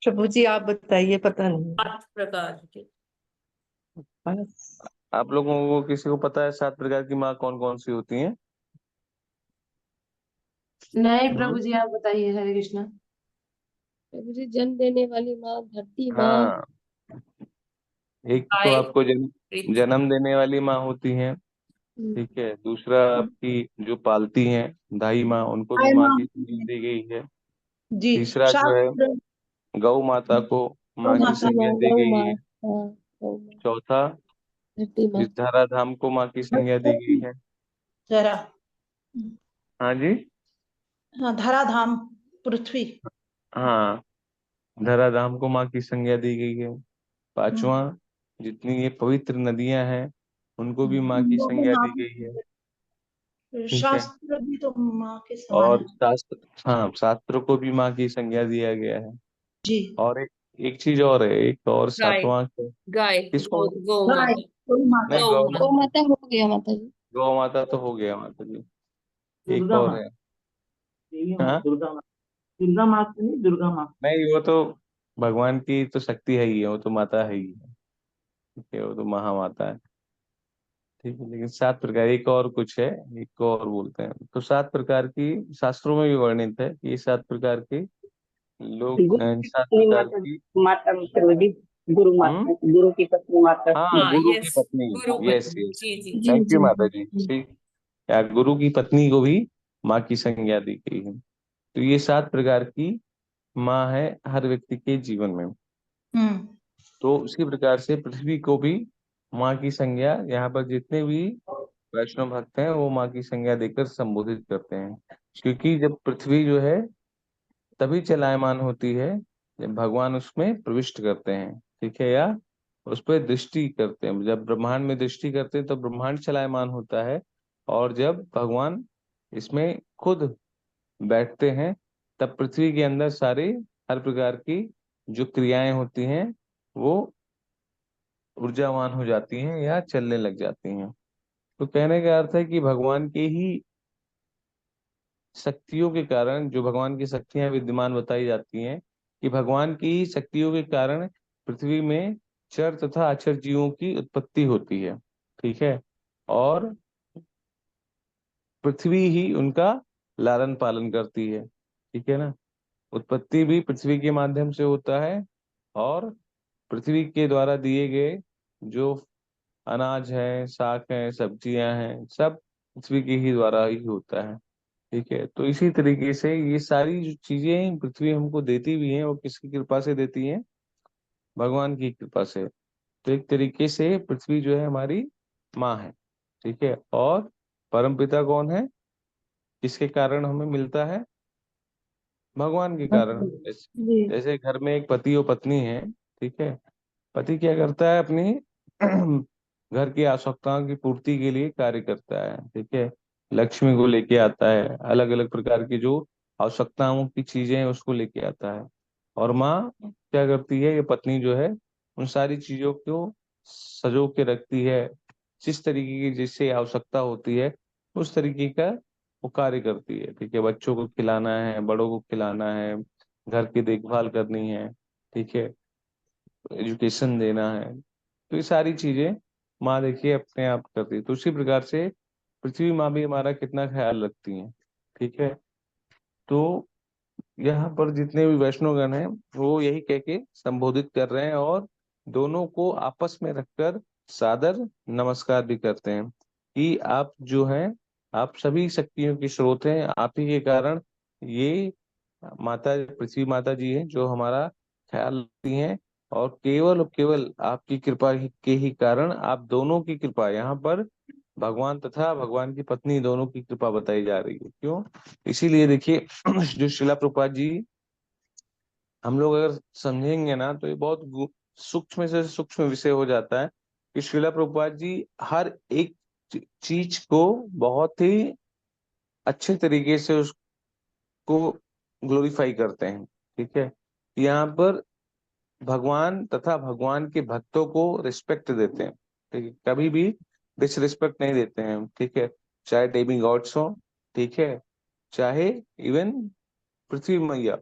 प्रभु जी आप बताइए, पता नहीं। 8 प्रकार के। बस आप लोगों को किसी को पता है 7 प्रकार की माँ कौन कौन सी होती हैं? नहीं प्रभु जी आप बताइए। हरे कृष्णा। प्रभु जी जन्म देने वाली माँ, धरती माँ, हाँ, एक तो गाय, आपको जन्म देने वाली माँ होती है। हम्म, ठीक है। दूसरा आपकी जो पालती हैं, दाई माँ, उनको भी गाय माँ माँ की संज्ञा दी गई है। जी। तीसरा जो है शास्त्र गौ माता को गौ माँ की माता, धरती संज्ञा माँ, दी गौ गई माँ, है। हाँ गौ माँ, चौथा धरती माँ, इस धराधाम को माँ की संज्ञा दी गई है। जरा, हाँ जी। हाँ, धराधाम पृथ्वी। हाँ, धराधाम को माँ की संज्ञा दी गई है। पांचवा, जितनी ये पवित्र नदियां हैं उनको भी माँ की उनको भी संज्ञा दी नाम, गई है। ठीक है। शास्त्र भी तो माँ के समान और है। शास्त्र, हाँ, शास्त्र को भी माँ की संज्ञा दिया गया है। जी। और एक चीज और है, एक और गाय, 7वां गाय, किसको? गौ गाय, माता, गौ माता, नहीं, गौ गौ गौ माता। माता हो गया माता जी। गौ माता तो हो गया माता जी। एक दुर्गा और माँ, है। देवी माँ, हाँ, दुर्गा माँ से नहीं, दुर्गा माँ। नहीं, वो तो भगवान की तो शक्ति है ही है, वो तो माता है ही है। ठीक है, वो तो महामाता है। ठीक है। लेकिन 7 प्रकार, एक और कुछ है, एक को और बोलते हैं। तो 7 प्रकार की शास्त्रों में भी वर्णित है कि ये 7 प्रकार के लोग, गुरु इन की 7 पत्नी प्रकार माता, की। माता प्रभु जी, गुरु हम्म। माता, गुरु की पत्नी माता। हाँ, हाँ, गुरु की यस, पत्नी। गुरु यस पत्नी, यस। जी जी। जी थैंक यू जी माता जी। जी। ठीक। या गुरु की पत्नी को भी माँ की संज्ञा दी गई है। तो ये 7 प्रकार की माँ है हर व्यक्ति के जीवन में। हम्म। तो उसी प्रकार से पृथ्वी को भी माँ की संज्ञा, यहाँ पर जितने भी वैष्णव भक्त हैं वो माँ की संज्ञा देकर संबोधित करते हैं। क्योंकि जब पृथ्वी जो है तभी चलायमान होती है जब भगवान उसमें प्रविष्ट करते हैं। ठीक है। या उस पर दृष्टि करते हैं, जब ब्रह्मांड में दृष्टि करते हैं तो ब्रह्मांड चलायमान होता है। और जब भगवान इसमें खुद बैठते हैं तब पृथ्वी के अंदर सारी, हर प्रकार की जो क्रियाएं होती हैं वो ऊर्जावान हो जाती हैं या चलने लग जाती हैं। तो कहने का अर्थ है कि भगवान के ही शक्तियों के कारण, जो भगवान की शक्तियां विद्यमान बताई जाती हैं, कि भगवान की ही शक्तियों के कारण पृथ्वी में चर तथा अचर जीवों की उत्पत्ति होती है। ठीक है। और पृथ्वी ही उनका लालन पालन करती है। ठीक है ना। उत्पत्ति भी पृथ्वी के माध्यम से होता है, और पृथ्वी के द्वारा दिए गए जो अनाज है, शाक है, सब्जियां हैं, सब पृथ्वी के ही द्वारा ही होता है। ठीक है। तो इसी तरीके से ये सारी जो चीजें पृथ्वी हमको देती भी हैं, वो किसकी कृपा से देती हैं? भगवान की कृपा से। तो एक तरीके से पृथ्वी जो है हमारी माँ है। ठीक है। और परमपिता कौन है? किसके कारण हमें मिलता है? भगवान के कारण। जी। जैसे घर में एक पति और पत्नी है। ठीक है। पति क्या करता है? अपनी घर की आवश्यकताओं की पूर्ति के लिए कार्य करता है। ठीक है। लक्ष्मी को लेके आता है, अलग अलग प्रकार की जो आवश्यकताओं की चीजें हैं उसको लेके आता है। और माँ क्या करती है? ये पत्नी जो है उन सारी चीजों को सजो के रखती है, जिस तरीके की जिससे आवश्यकता होती है उस तरीके का वो कार्य करती है। ठीक है। बच्चों को खिलाना है, बड़ों को खिलाना है, घर की देखभाल करनी है। ठीक है। एजुकेशन देना है। तो ये सारी चीजें माँ देखिए अपने आप करती है। तो उसी प्रकार से पृथ्वी माँ भी हमारा कितना ख्याल रखती है। ठीक है। तो यहाँ पर जितने भी वैष्णवगण हैं वो यही कह के संबोधित कर रहे हैं, और दोनों को आपस में रखकर सादर नमस्कार भी करते हैं कि आप जो हैं, आप सभी शक्तियों के स्रोत हैं। आप ही के कारण ये माता पृथ्वी माता जी हैं जो हमारा ख्याल रखती हैं, और केवल आपकी कृपा के ही कारण, आप दोनों की कृपा, यहाँ पर भगवान तथा भगवान की पत्नी दोनों की कृपा बताई जा रही है। क्यों? इसीलिए देखिए जो शिला प्रभुपाद जी, हम लोग अगर समझेंगे ना तो ये बहुत सूक्ष्म से सूक्ष्म विषय हो जाता है कि शिला प्रभुपाद जी हर एक चीज को बहुत ही अच्छे तरीके से उसको ग्लोरीफाई करते हैं। ठीक है। यहाँ पर भगवान तथा भगवान के भक्तों को रिस्पेक्ट देते हैं। ठीक है। कभी भी डिसरिस्पेक्ट नहीं देते हैं। ठीक है। चाहे डेमी गॉड्स हो, ठीक है, चाहे इवन पृथ्वी मैया।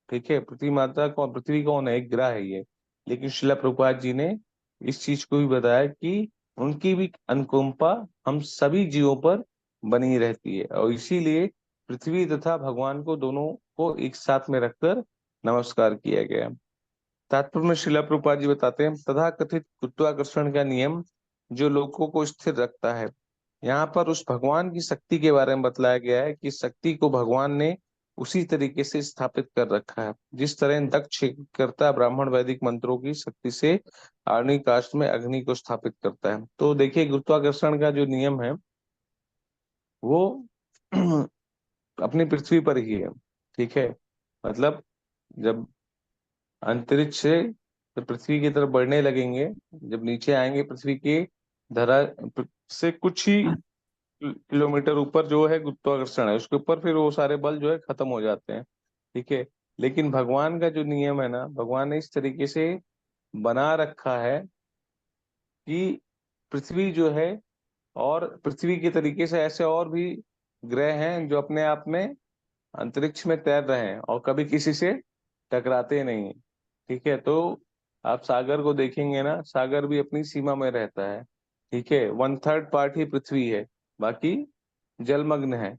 ठीक है। पृथ्वी माता कौन? पृथ्वी कौन है? एक ग्रह है ये। लेकिन शिला प्रभुपाद जी ने इस चीज को भी बताया कि उनकी भी अनुकंपा हम सभी जीवों पर बनी रहती है, और इसीलिए पृथ्वी तथा भगवान को दोनों को एक साथ में रखकर नमस्कार किया गया। तात्पर्य में शिला प्रभुपाद जी बताते हैं, तथा कथित गुरुत्वाकर्षण का नियम जो लोगों को स्थिर रखता है। यहाँ पर उस भगवान की शक्ति के बारे में बतलाया गया है कि शक्ति को भगवान ने उसी तरीके से स्थापित कर रखा है जिस तरह दक्ष करता ब्राह्मण वैदिक मंत्रों की शक्ति से आर्णी काष्ठ में अग्नि को स्थापित करता है। तो देखिए गुरुत्वाकर्षण का जो नियम है वो अपनी पृथ्वी पर ही है। ठीक है। मतलब जब अंतरिक्ष से जब पृथ्वी की तरफ बढ़ने लगेंगे, जब नीचे आएंगे पृथ्वी के धरा से कुछ ही किलोमीटर ऊपर जो है गुरुत्वाकर्षण है, उसके ऊपर फिर वो सारे बल जो है खत्म हो जाते हैं। ठीक है। लेकिन भगवान का जो नियम है ना, भगवान ने इस तरीके से बना रखा है कि पृथ्वी जो है, और पृथ्वी के तरीके से ऐसे और भी ग्रह हैं जो अपने आप में अंतरिक्ष में तैर रहे हैं और कभी किसी से टकराते नहीं। ठीक है। तो आप सागर को देखेंगे ना, सागर भी अपनी सीमा में रहता है। ठीक है। 1/3 पार्ट ही पृथ्वी है, बाकी जलमग्न है।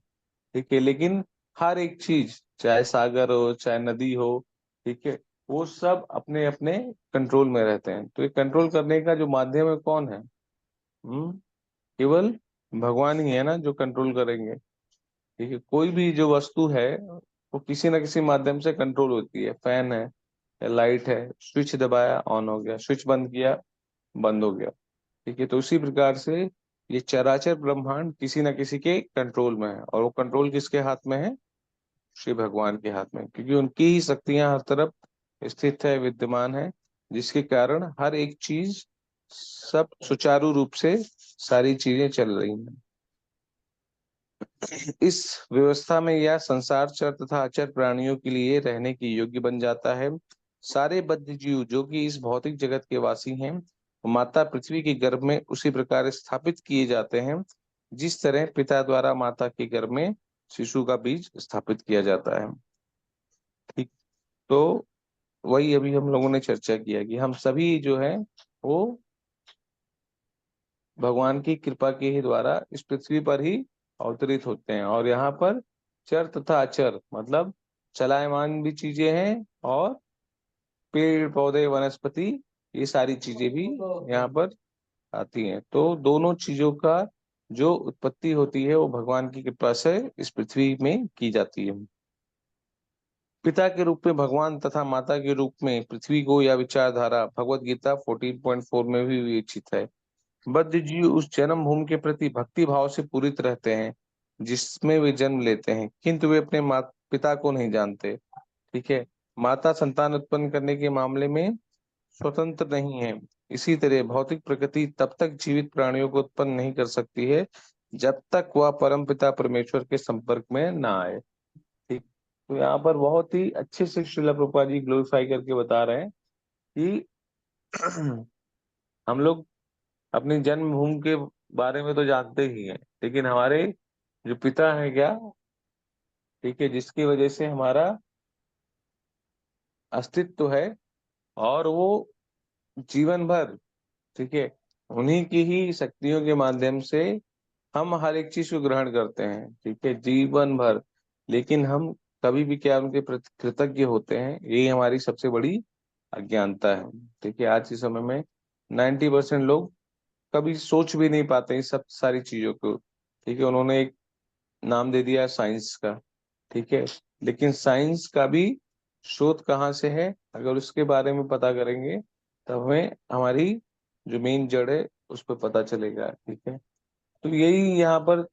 ठीक है। लेकिन हर एक चीज, चाहे सागर हो चाहे नदी हो, ठीक है, वो सब अपने अपने कंट्रोल में रहते हैं। तो ये कंट्रोल करने का जो माध्यम है कौन है? केवल भगवान ही है ना जो कंट्रोल करेंगे। ठीक है। कोई भी जो वस्तु है वो किसी ना किसी माध्यम से कंट्रोल होती है। फैन है या लाइट है, स्विच दबाया ऑन हो गया, स्विच बंद किया बंद हो गया। ठीक है। तो उसी प्रकार से ये चराचर ब्रह्मांड किसी न किसी के कंट्रोल में है, और वो कंट्रोल किसके हाथ में है? श्री भगवान के हाथ में, क्योंकि उनकी ही शक्तियां हर तरफ स्थित है, विद्यमान है, जिसके कारण हर एक चीज सब सुचारू रूप से सारी चीजें चल रही हैं। इस व्यवस्था में यह संसार चर तथा अचर प्राणियों के लिए रहने की योग्य बन जाता है। सारे बद्ध जीव जो कि इस भौतिक जगत के वासी हैं, माता पृथ्वी के गर्भ में उसी प्रकार स्थापित किए जाते हैं जिस तरह पिता द्वारा माता के गर्भ में शिशु का बीज स्थापित किया जाता है। ठीक। तो वही अभी हम लोगों ने चर्चा किया कि हम सभी जो है वो भगवान की कृपा के ही द्वारा इस पृथ्वी पर ही अवतरित होते हैं। और यहाँ पर चर तथा अचर मतलब चलायमान भी चीजें हैं और पेड़ पौधे वनस्पति ये सारी चीजें भी यहाँ पर आती हैं। तो दोनों चीजों का जो उत्पत्ति होती है वो भगवान की कृपा से इस पृथ्वी में की जाती है। पिता के रूप में भगवान तथा माता के रूप में पृथ्वी को यह विचारधारा भगवत गीता 14.4 में भी विवेचित है। बद्ध जीव उस जन्म भूमि के प्रति भक्ति भाव से पूरित रहते हैं जिसमें वे जन्म लेते हैं, किंतु वे अपने पिता को नहीं जानते। ठीक है, माता संतान उत्पन्न करने के मामले में स्वतंत्र नहीं है। इसी तरह भौतिक प्रकृति तब तक जीवित प्राणियों को उत्पन्न नहीं कर सकती है जब तक वह परम पिता परमेश्वर के संपर्क में ना आए। ठीक, तो यहाँ पर बहुत ही अच्छे से श्रील प्रभुपाद जी ग्लोरीफाई करके बता रहे हैं कि हम लोग अपनी जन्मभूमि के बारे में तो जानते ही हैं, लेकिन हमारे जो पिता है क्या, ठीक है, जिसकी वजह से हमारा अस्तित्व है और वो जीवन भर, ठीक है, उन्हीं की ही शक्तियों के माध्यम से हम हर एक चीज को ग्रहण करते हैं, ठीक है, जीवन भर। लेकिन हम कभी भी क्या उनके प्रति कृतज्ञ होते हैं, यही हमारी सबसे बड़ी अज्ञानता है। ठीक है, आज के समय में 90% लोग कभी सोच भी नहीं पाते इस सब सारी चीजों को। ठीक है, उन्होंने एक नाम दे दिया साइंस का, ठीक है, लेकिन साइंस का भी शोध कहाँ से है, अगर उसके बारे में पता करेंगे तब हमें हमारी जो मेन जड़ है उस पर पता चलेगा। ठीक है, तो यही यहाँ पर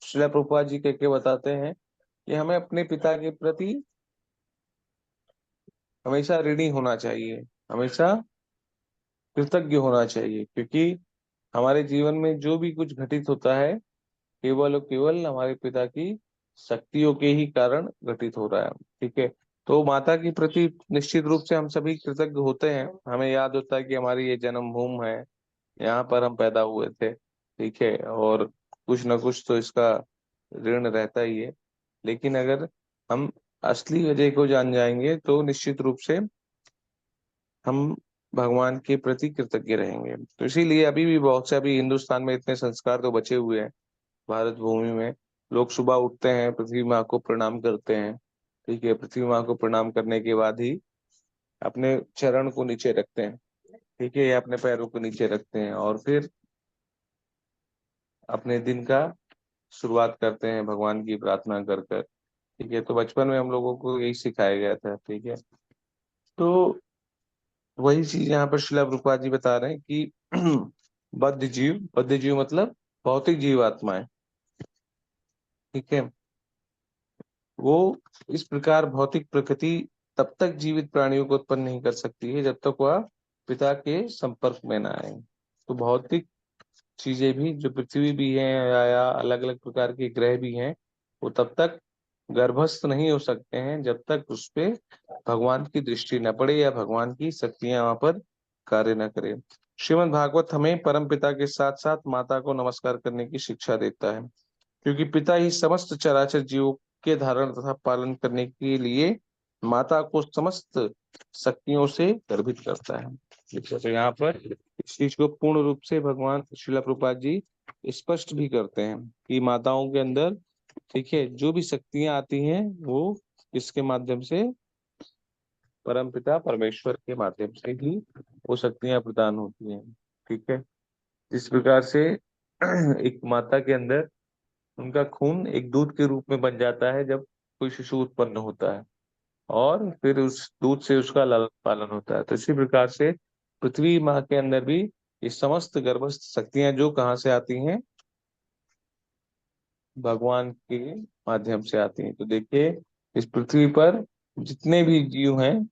श्रील प्रभुपाद जी कह के बताते हैं कि हमें अपने पिता के प्रति हमेशा ऋणी होना चाहिए, हमेशा कृतज्ञ होना चाहिए, क्योंकि हमारे जीवन में जो भी कुछ घटित होता है केवल और केवल हमारे पिता की शक्तियों के ही कारण घटित हो रहा है। ठीक है, तो माता के प्रति निश्चित रूप से हम सभी कृतज्ञ होते हैं। हमें याद होता है कि हमारी ये जन्मभूमि है, यहाँ पर हम पैदा हुए थे, ठीक है, और कुछ न कुछ तो इसका ऋण रहता ही है। लेकिन अगर हम असली वजह को जान जाएंगे तो निश्चित रूप से हम भगवान के प्रति कृतज्ञ रहेंगे। तो इसीलिए अभी भी बहुत से अभी हिंदुस्तान में इतने संस्कार तो बचे हुए हैं, भारत भूमि में लोग सुबह उठते हैं, पृथ्वी माँ को प्रणाम करते हैं। ठीक है, पृथ्वी माँ को प्रणाम करने के बाद ही अपने चरण को नीचे रखते हैं, ठीक है, या अपने पैरों को नीचे रखते हैं और फिर अपने दिन का शुरुआत करते हैं भगवान की प्रार्थना कर कर। ठीक है, तो बचपन में हम लोगों को यही सिखाया गया था। ठीक है, तो वही चीज यहाँ पर श्रील प्रभुपाद जी बता रहे हैं कि बद्ध जीव मतलब भौतिक जीवात्माएं, ठीक है, वो इस प्रकार भौतिक प्रकृति तब तक जीवित प्राणियों को उत्पन्न नहीं कर सकती है जब तक वह पिता के संपर्क में ना आए। तो भौतिक चीजें भी जो पृथ्वी भी है या अलग अलग प्रकार के ग्रह भी हैं, वो तब तक गर्भस्थ नहीं हो सकते हैं जब तक उस पे भगवान की दृष्टि न पड़े या भगवान की शक्तियां वहां पर कार्य न करें। श्रीमद् भागवत हमें परम पिता के साथ साथ माता को नमस्कार करने की शिक्षा देता है, क्योंकि पिता ही समस्त चराचर जीवों के धारण तथा पालन करने के लिए माता को समस्त शक्तियों से गर्भित करता है। तो यहाँ पर इस चीज को पूर्ण रूप से भगवान श्रील प्रभुपाद जी स्पष्ट भी करते हैं कि माताओं के अंदर, ठीक है, जो भी शक्तियां आती हैं वो इसके माध्यम से परमपिता परमेश्वर के माध्यम से ही वो शक्तियां प्रदान होती हैं। ठीक है, जिस प्रकार से एक माता के अंदर उनका खून एक दूध के रूप में बन जाता है जब कोई शिशु उत्पन्न होता है और फिर उस दूध से उसका लालन पालन होता है, तो इसी प्रकार से पृथ्वी माँ के अंदर भी ये समस्त गर्भस्थ शक्तियां जो कहाँ से आती हैं, भगवान के माध्यम से आती हैं। तो देखिए इस पृथ्वी पर जितने भी जीव हैं,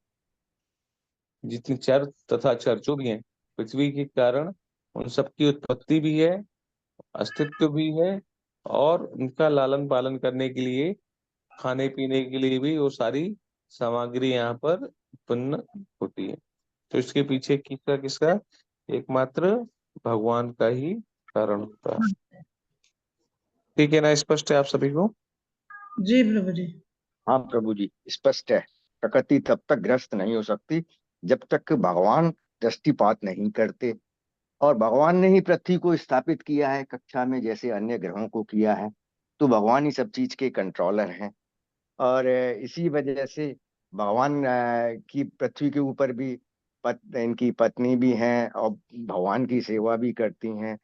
जितने चर तथा अचर जो भी हैं, पृथ्वी के कारण उन सबकी उत्पत्ति भी है, अस्तित्व भी है, और उनका लालन पालन करने के लिए, खाने पीने के लिए भी वो सारी सामग्री यहाँ पर उत्पन्न होती है। तो इसके पीछे किसका किसका एकमात्र भगवान का ही कारण होता है। ठीक है ना, स्पष्ट है आप सभी को? जी प्रभु जी। हाँ प्रभु जी, स्पष्ट है। प्रकृति तब तक ग्रस्त नहीं हो सकती जब तक भगवान दृष्टिपात नहीं करते। और भगवान ने ही पृथ्वी को स्थापित किया है कक्षा में, जैसे अन्य ग्रहों को किया है। तो भगवान ही सब चीज के कंट्रोलर हैं। और इसी वजह से भगवान की पृथ्वी के ऊपर भी इनकी पत्नी भी हैं और भगवान की सेवा भी करती हैं।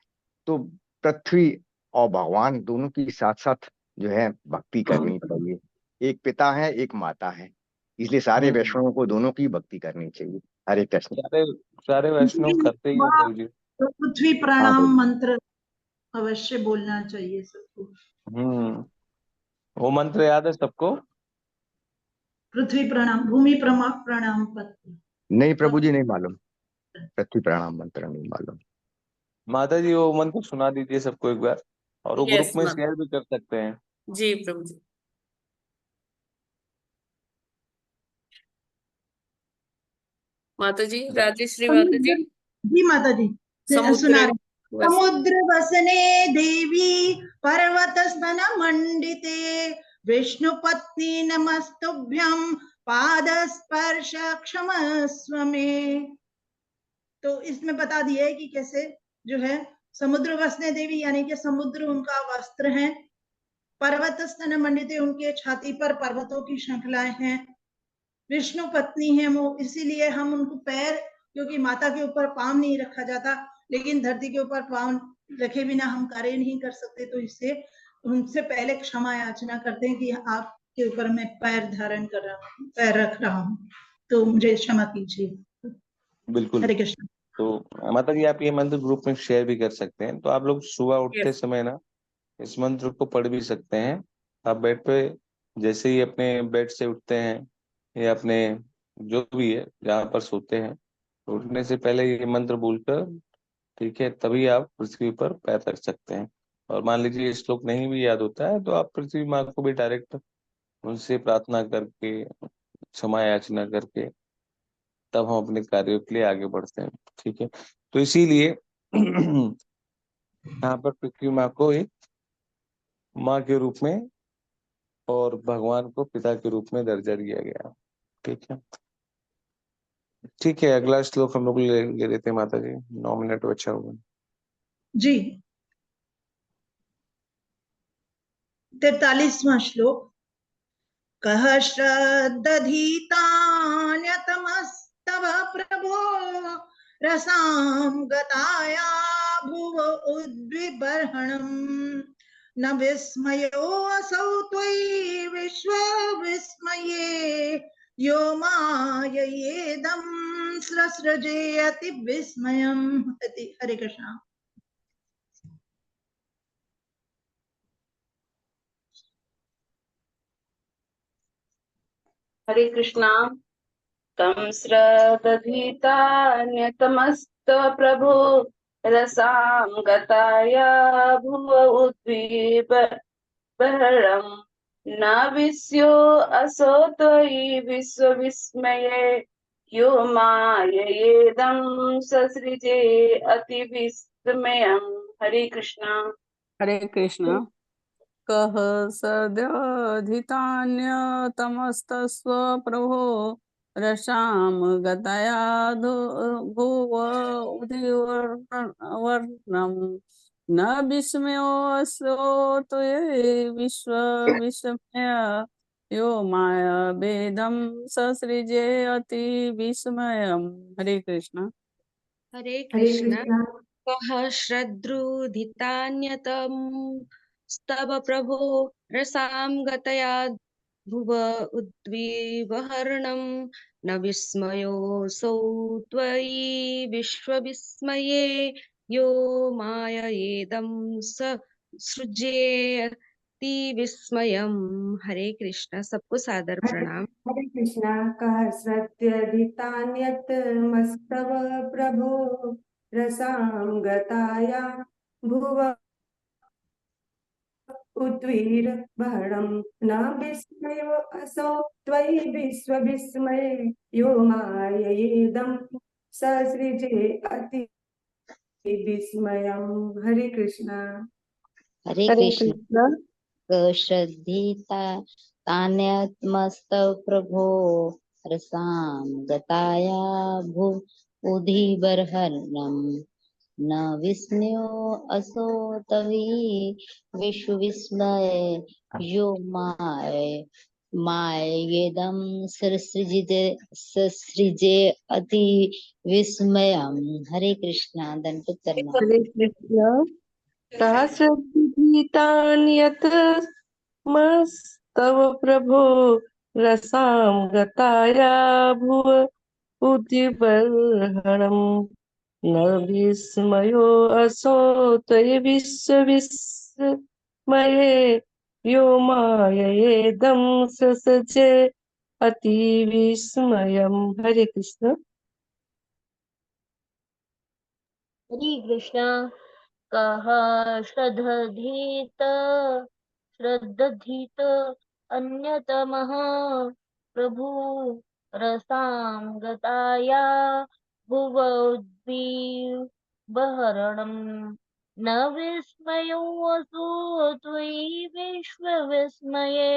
तो पृथ्वी और भगवान दोनों की साथ साथ जो है भक्ति करनी चाहिए। एक पिता है, एक माता है, इसलिए सारे वैष्णवों को दोनों की भक्ति करनी चाहिए। हरे कृष्ण। सारे सारे वैष्णव करते ही हैं वहाँ प्रभु जी। पृथ्वी हाँ प्रणाम बोलिए। मंत्र अवश्य बोलना चाहिए सबको। वो मंत्र याद है सबको? पृथ्वी प्रणाम, भूमि प्रणाम पत्र। नहीं प्रभु जी, नहीं मालूम। पृथ्वी प्रणाम मंत्र नहीं मालूम। माता जी वो मंत्र सुना दीजिए सबको एक बार, और वो ग्रुप यस में मैम। शेयर भी कर सकते हैं। जी प्रभु जी। माता जी, राजेश्री माता जी, जी माता जी, सुना समुद्र रहे। बस। समुद्र वसने देवी पर्वत स्तन मंडिते विष्णु पत्नी नमस्तुभ्यं पाद स्पर्श क्षमस्व में। तो इसमें बता दिया है कि कैसे जो है समुद्र वसने देवी यानी कि समुद्र उनका वस्त्र है, पर्वत स्तन मंडिते उनके छाती पर पर्वतों की श्रृंखलाएं हैं, विष्णु पत्नी है वो, इसीलिए हम उनको पैर, क्योंकि माता के ऊपर पाँव नहीं रखा जाता, लेकिन धरती के ऊपर पाँव रखे बिना हम कार्य नहीं कर सकते, तो इससे उनसे पहले क्षमा याचना करते हैं कि आपके ऊपर मैं पैर धारण कर रहा हूँ, पैर रख रहा हूँ, तो मुझे क्षमा कीजिए। बिल्कुल। हरे कृष्ण। तो माता जी आप ये मंत्र ग्रुप में शेयर भी कर सकते हैं। तो आप लोग सुबह उठते यस। समय ना इस मंत्र को पढ़ भी सकते हैं। आप बेड पे जैसे ही अपने बेड से उठते हैं या अपने जो भी है जहाँ पर सोते हैं, तो उठने से पहले ये मंत्र बोलकर, ठीक है, तभी आप पृथ्वी पर पैर रख सकते हैं। और मान लीजिए श्लोक नहीं भी याद होता है तो आप पृथ्वी माँ को भी डायरेक्ट उनसे प्रार्थना करके, क्षमा याचना करके, तब हम अपने कार्यों के लिए आगे बढ़ते हैं। ठीक है। तो इसीलिए यहाँ पर पृथ्वी माँ को एक माँ के रूप में और भगवान को पिता के रूप में दर्जा दिया गया। ठीक है। ठीक है, अगला श्लोक हम लोग ले लेते हैं माता जी। 9 मिनट बचा हुआ है। जी 43वां श्लोक। कः श्रद्दधीतान्यतमस्तव प्रभो रसां गताया भुव उद्विबर्हणम् न विस्मयोऽसौ त्वयि विश्वविस्मये यो माययेदं स्रसृजे अति विस्मयम्। हरे कृष्णा। हरे कृष्णा। तं श्रदधीतान्यतमस्तव प्रभो रसां गताया भुव उद्विबर्हणम् न विस्यो असो त्वयि विश्वविस्मये यो माययेदं ससृजे अति विस्मयम्। हरे कृष्णा। हरे कृष्ण। कः सद्योधितान्यतमस्तस्व प्रभो रसां गतया भुव उदिवर्णम् न विस्मयोऽसौ त्वयि विस्मय यो माया वेदं ससृजे अति विस्मयम्। हरे कृष्ण। हरे हरे कृष्ण। कृष्णा। कः श्रद्रुधितान्यतं स्तव प्रभो रसां गतया भुव उद्विबर्हणं न विस्मयोऽसौ त्वयि विश्वविस्मये यो माययेदं स सृजेति विस्मयम्। हरे कृष्ण। सबको सादर हरे प्रणाम। हरे कृष्णा। कः सत्यधितान्यतमस्तव प्रभो रसां गताया भुव उद्विग्नबर्हणं न विस्मयो असौ त्वयि विश्वविस्मये यो माययेदं ससृजे अति विस्मयम्। हरे कृष्णा। हरे हरे कृष्ण। कृष्ण। श्रद्धीता तान्यतमस्तव प्रभो रसां गताया भुव उदिबर्हणम् न विस्मयो असो तवी विश्व विस्मय यो मायेदं ससृजे अति विस्मयम्। हरे कृष्णा। दंडवत प्रणाम। हरे कृष्ण। सहस्रविधीतान्यत् मस्तव प्रभो रसां गताया भुव उदिबर्हणम् न विस्मयो असो त्वयि विश्वविस्मये यो मायेदं ससजे अति विस्मयम्। हरे कृष्ण। हरे कृष्णा। कः श्रद्धधीत अन्यतमः प्रभु रसां गताया भुवद्भिर्बहरणम् न विस्मयोऽसो त्वयि विश्वविस्मये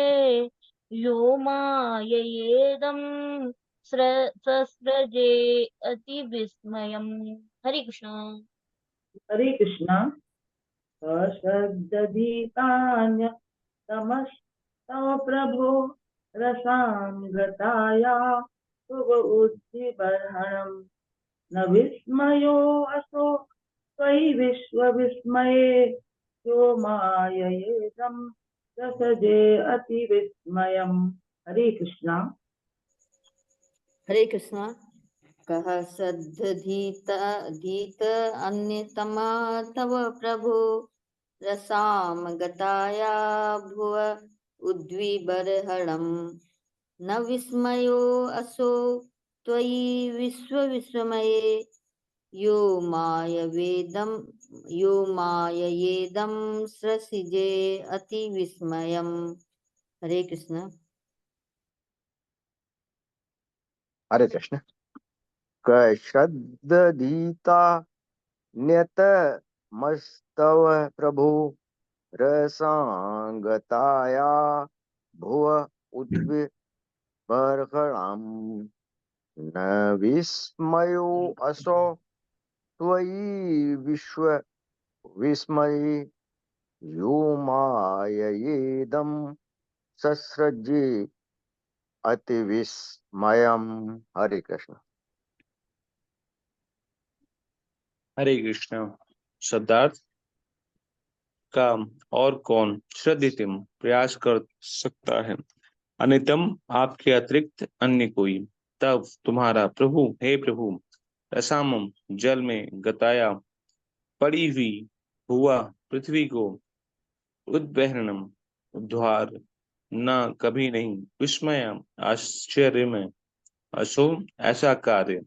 यो माययेदं सस्रजे अति विस्मयम्। हरे कृष्णा। हरे कृष्णा। सशब्दधीतान्यतमस्तव प्रभो रसां गताया भुव उद्विबर्हणम् न विस्मयो असो त्वयि विश्वविस्मये यो माययेदं ससजे अति विस्मयम्। हरे कृष्णा। हरे कृष्णा। कः सद्धीत अन्यतमा तव प्रभु रसाम गताया भुव उद्विबर्हणम् न विस्मयो असो त्वयि विश्वविस्मये यो माययेदं सृजिजे अति विस्मयम्। हरे कृष्ण। हरे कृष्ण। श्रद्धधीता न्यत मस्तव प्रभु रसांगताया भुव उद्विबर्हणम् न विस्मयो असो त्वयि विश्व विस्मये यो माययेदं ससृजे अति विस्मयम्। हरे कृष्ण। हरे कृष्ण। शब्दार्थ का और कौन श्रद्धितिम प्रयास कर सकता है, अनितम आपके अतिरिक्त अन्य कोई, तब तुम्हारा प्रभु हे प्रभु रसामम जल में गताया पड़ी हुई हुआ पृथ्वी को उद्वहनम उद्धार न कभी नहीं विस्मय आश्चर्य में असो ऐसा कार्य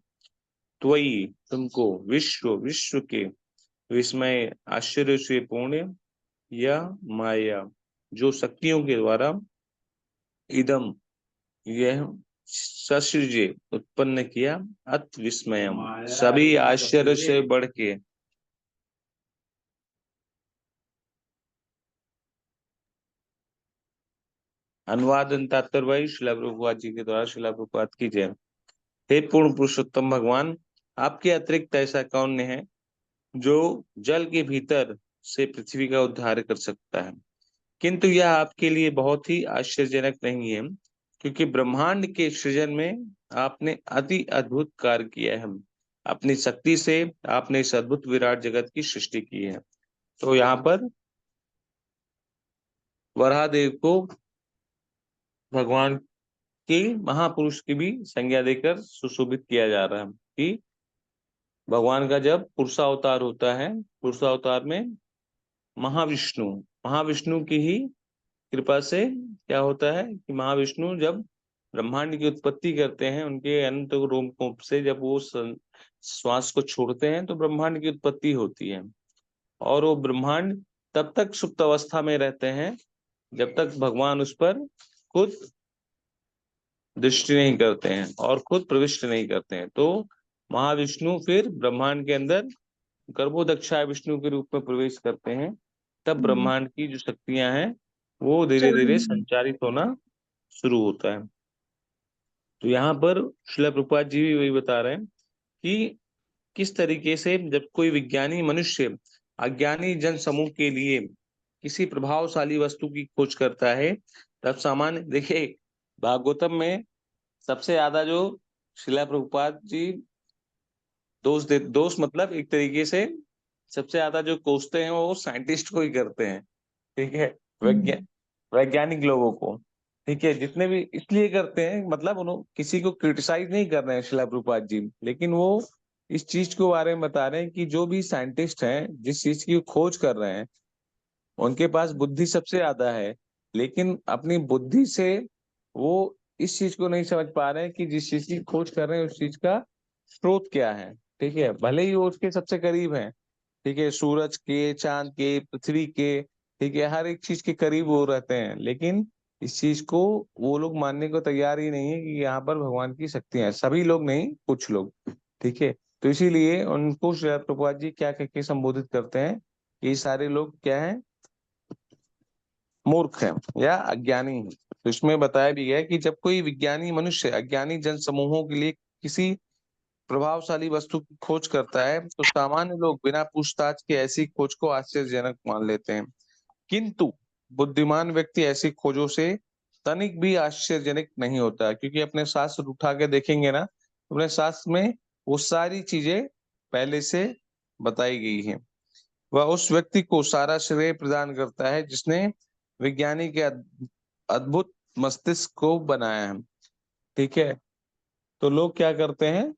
त्वयि तुमको विश्व विश्व के विस्मय आश्चर्य से पूर्ण या माया जो शक्तियों के द्वारा इदम यह ससृजे उत्पन्न किया अत विस्मयम सभी आश्चर्य से बढ़ के। अनुवाद एवं तात्पर्य श्रील प्रभुपाद जी के द्वारा। श्रील प्रभुपाद की जय। हे पूर्ण पुरुषोत्तम भगवान, आपके अतिरिक्त ऐसा कौन है जो जल के भीतर से पृथ्वी का उद्धार कर सकता है, किंतु यह आपके लिए बहुत ही आश्चर्यजनक नहीं है, क्योंकि ब्रह्मांड के सृजन में आपने अति अद्भुत कार्य किया है। अपनी शक्ति से आपने इस अद्भुत विराट जगत की सृष्टि की है। तो यहाँ पर वराहदेव को भगवान के महापुरुष की भी संज्ञा देकर सुशोभित किया जा रहा है कि भगवान का जब पुरुषावतार होता है, पुरुषावतार में महाविष्णु की ही कृपा से क्या होता है कि महाविष्णु जब ब्रह्मांड की उत्पत्ति करते हैं, उनके अनंत रोमकूप से जब वो श्वास को छोड़ते हैं तो ब्रह्मांड की उत्पत्ति होती है। और वो ब्रह्मांड तब तक सुप्त अवस्था में रहते हैं जब तक भगवान उस पर खुद दृष्टि नहीं करते हैं और खुद प्रविष्ट नहीं करते हैं। तो महाविष्णु फिर ब्रह्मांड के अंदर गर्भोदक्षाय विष्णु के रूप में प्रवेश करते हैं। तब ब्रह्मांड की जो शक्तियां हैं वो धीरे धीरे संचारित होना शुरू होता है। तो यहाँ पर श्रील प्रभुपाद जी भी वही बता रहे हैं कि किस तरीके से जब कोई विज्ञानी मनुष्य अज्ञानी जन समूह के लिए किसी प्रभावशाली वस्तु की खोज करता है, तब सामान्य देखिए भागवतम में सबसे ज्यादा जो शिला प्रभुपाद जी दोष मतलब एक तरीके से सबसे ज्यादा जो कोसते हैं वो साइंटिस्ट को ही करते हैं, ठीक है, वैज्ञानिक लोगों को, ठीक है, जितने भी इसलिए करते हैं मतलब उन्होंने किसी को क्रिटिसाइज नहीं कर रहे हैं शिला प्रभुपाद जी, लेकिन वो इस चीज के बारे में बता रहे हैं कि जो भी साइंटिस्ट हैं जिस चीज की खोज कर रहे हैं उनके पास बुद्धि सबसे ज्यादा है, लेकिन अपनी बुद्धि से वो इस चीज को नहीं समझ पा रहे हैं कि जिस चीज की खोज कर रहे हैं उस चीज का स्रोत क्या है, ठीक है, भले ही वो उसके सबसे करीब है, ठीक है, सूरज के, चांद के, पृथ्वी के, ठीक है, हर एक चीज के करीब वो रहते हैं, लेकिन इस चीज को वो लोग मानने को तैयार ही नहीं है कि यहाँ पर भगवान की शक्तियां हैं, सभी लोग नहीं, कुछ लोग, ठीक है, तो इसीलिए उनको श्री प्रभुपाद जी क्या कह के संबोधित करते हैं कि ये सारे लोग क्या है, मूर्ख है या अज्ञानी है। तो इसमें बताया भी गया है कि जब कोई विज्ञानी मनुष्य अज्ञानी जन समूहों के लिए किसी प्रभावशाली वस्तु की खोज करता है तो सामान्य लोग बिना पूछताछ के ऐसी खोज को आश्चर्यजनक मान लेते हैं, किंतु बुद्धिमान व्यक्ति ऐसी खोजों से तनिक भी आश्चर्यजनक नहीं होता, क्योंकि अपने शास्त्र उठा के देखेंगे ना, अपने शास्त्र में वो सारी चीजें पहले से बताई गई हैं। वह उस व्यक्ति को सारा श्रेय प्रदान करता है जिसने विज्ञानी के अद्भुत मस्तिष्क को बनाया है, ठीक है, तो लोग क्या करते हैं,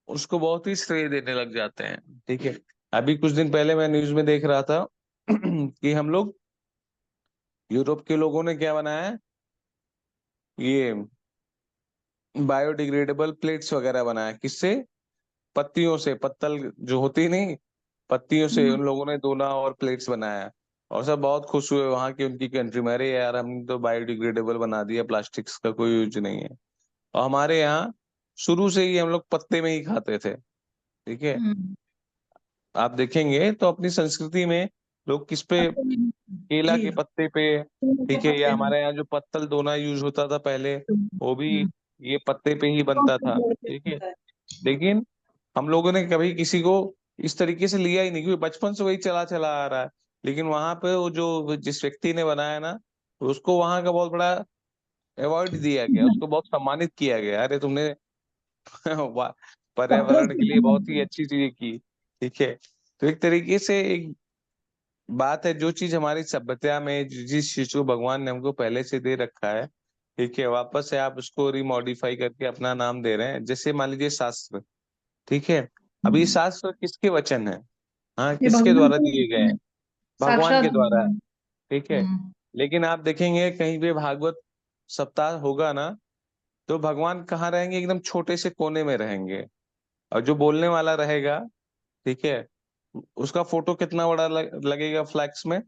उसको बहुत ही श्रेय देने लग जाते हैं, ठीक है। अभी कुछ दिन पहले मैं न्यूज में देख रहा था कि हम लोग यूरोप के लोगों ने क्या बनाया है, ये बायोडिग्रेडेबल प्लेट्स वगैरह बनाया, किससे, पत्तियों से, पत्तल जो होती नहीं, पत्तियों से उन लोगों ने दोना और प्लेट्स बनाया, और सब बहुत खुश हुए वहां की उनकी कंट्री में, अरे यार हमने तो बायोडिग्रेडेबल बना दिया, प्लास्टिक्स का कोई यूज नहीं है। और हमारे यहाँ शुरू से ही हम लोग पत्ते में ही खाते थे, ठीक है, आप देखेंगे तो अपनी संस्कृति में लोग किस पे, केला जी के पत्ते पे, ठीक है, या हमारे यहाँ जो पत्तल दोना यूज होता था पहले वो भी ये पत्ते पे ही बनता था, ठीक है, लेकिन हम लोगों ने कभी किसी को इस तरीके से लिया ही नहीं, क्योंकि बचपन से वही चला चला आ रहा है, लेकिन वहां पे वो जो जिस व्यक्ति ने बनाया ना उसको वहां का बहुत बड़ा अवार्ड दिया गया, उसको बहुत सम्मानित किया गया, अरे तुमने पर्यावरण के लिए बहुत ही अच्छी चीज की, ठीक है, तो एक तरीके से एक बात है, जो चीज हमारी सभ्यता में जिस चीज को भगवान ने हमको पहले से दे रखा है, ठीक है, वापस से आप उसको रिमॉडिफाई करके अपना नाम दे रहे हैं, जैसे मान लीजिए शास्त्र, ठीक है, अब ये शास्त्र किसके वचन है, हाँ ये किसके भगवान द्वारा को दिए गए हैं, भगवान साक्षात के द्वारा, भगवान। ठीक है, लेकिन आप देखेंगे कहीं पे भागवत सप्ताह होगा ना तो भगवान कहाँ रहेंगे, एकदम छोटे से कोने में रहेंगे, और जो बोलने वाला रहेगा, ठीक है, उसका फोटो कितना बड़ा लगेगा फ्लैक्स में,